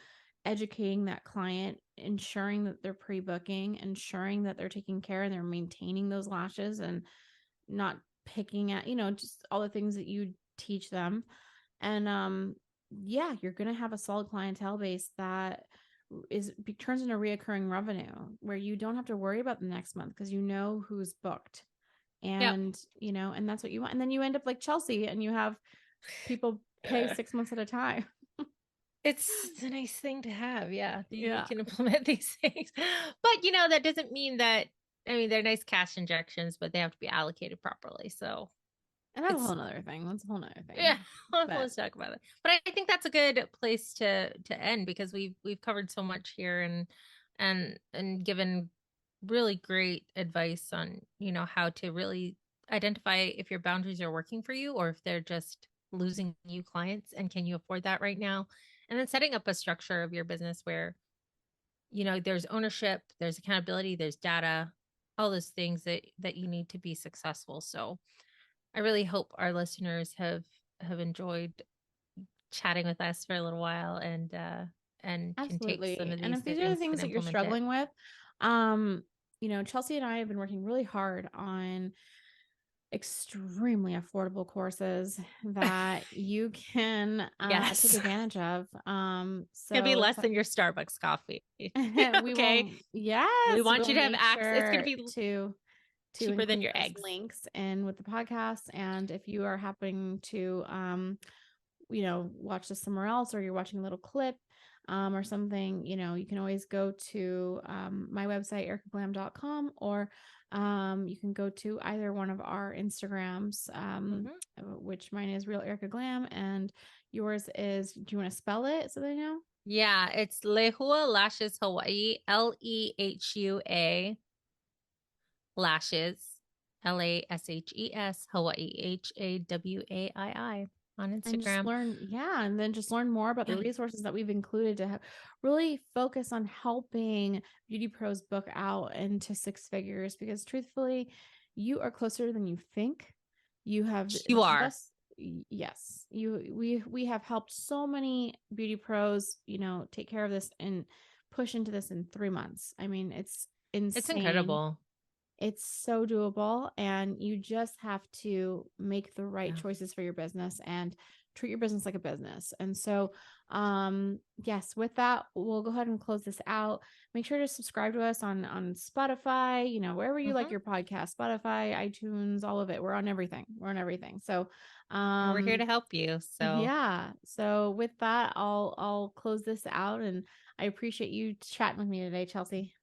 Speaker 1: educating that client, ensuring that they're pre-booking, ensuring that they're taking care and they're maintaining those lashes and not picking at, just all the things that you teach them. And yeah, you're going to have a solid clientele base that turns into reoccurring revenue where you don't have to worry about the next month because you know who's booked.
Speaker 2: Yep.
Speaker 1: And and that's what you want. And then you end up like Chelsey and you have people pay 6 months at a time.
Speaker 2: It's a nice thing to have. Yeah. You
Speaker 1: Yeah.
Speaker 2: can implement these things. But, that doesn't mean that, I mean, they're nice cash injections, but they have to be allocated properly. So
Speaker 1: And that's a
Speaker 2: it's,
Speaker 1: whole nother thing. That's a whole nother
Speaker 2: yeah,
Speaker 1: thing. But
Speaker 2: let's talk about it. But I think that's a good place to end, because we've covered so much here, and given really great advice on, how to really identify if your boundaries are working for you or if they're just losing you clients, and can you afford that right now? And then setting up a structure of your business where, there's ownership, there's accountability, there's data, all those things that you need to be successful. So I really hope our listeners have enjoyed chatting with us for a little while, and can take some
Speaker 1: absolutely.
Speaker 2: of
Speaker 1: And
Speaker 2: these
Speaker 1: if these are the
Speaker 2: things
Speaker 1: things
Speaker 2: and
Speaker 1: that you're
Speaker 2: implement it.
Speaker 1: struggling with, um, Chelsey and I have been working really hard on extremely affordable courses that you can take
Speaker 2: Yes.
Speaker 1: advantage of.
Speaker 2: Gonna be
Speaker 1: So
Speaker 2: less than your Starbucks coffee.
Speaker 1: we
Speaker 2: Okay.
Speaker 1: will,
Speaker 2: We
Speaker 1: yes,
Speaker 2: want
Speaker 1: we'll
Speaker 2: you to have
Speaker 1: make
Speaker 2: access. It's gonna
Speaker 1: sure
Speaker 2: be
Speaker 1: to
Speaker 2: cheaper than
Speaker 1: include
Speaker 2: your
Speaker 1: those
Speaker 2: eggs.
Speaker 1: links in with the podcast. And if you are happening to watch this somewhere else, or you're watching a little clip or something, you can always go to my website, erikaglam.com, or you can go to either one of our Instagrams,
Speaker 2: Hmm.
Speaker 1: which mine is Real Erika Glam, and yours is, do you want to spell it so they know?
Speaker 2: Yeah, it's Lehua Lashes Hawaii, Lehua Lashes, Lashes Hawaii, Hawai on
Speaker 1: And just
Speaker 2: Instagram.
Speaker 1: learn, yeah, and then just learn more about the resources that we've included to really focus on helping beauty pros book out into six figures, because truthfully, you are closer than you think. You have
Speaker 2: You are.
Speaker 1: just yes, we have helped so many beauty pros, take care of this and push into this in 3 months. I mean, it's
Speaker 2: It's
Speaker 1: insane.
Speaker 2: incredible.
Speaker 1: It's so doable, and you just have to make the right
Speaker 2: Yeah.
Speaker 1: choices for your business and treat your business like a business. And so, yes, with that, we'll go ahead and close this out. Make sure to subscribe to us on Spotify, wherever you like
Speaker 2: Mhm.
Speaker 1: your podcast, Spotify, iTunes, all of it. We're on everything. We're on everything. So,
Speaker 2: And we're here to help you. So
Speaker 1: yeah. So with that, I'll close this out, and I appreciate you chatting with me today, Chelsey.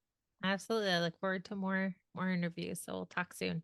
Speaker 2: absolutely. I look forward to more interviews. So we'll talk soon.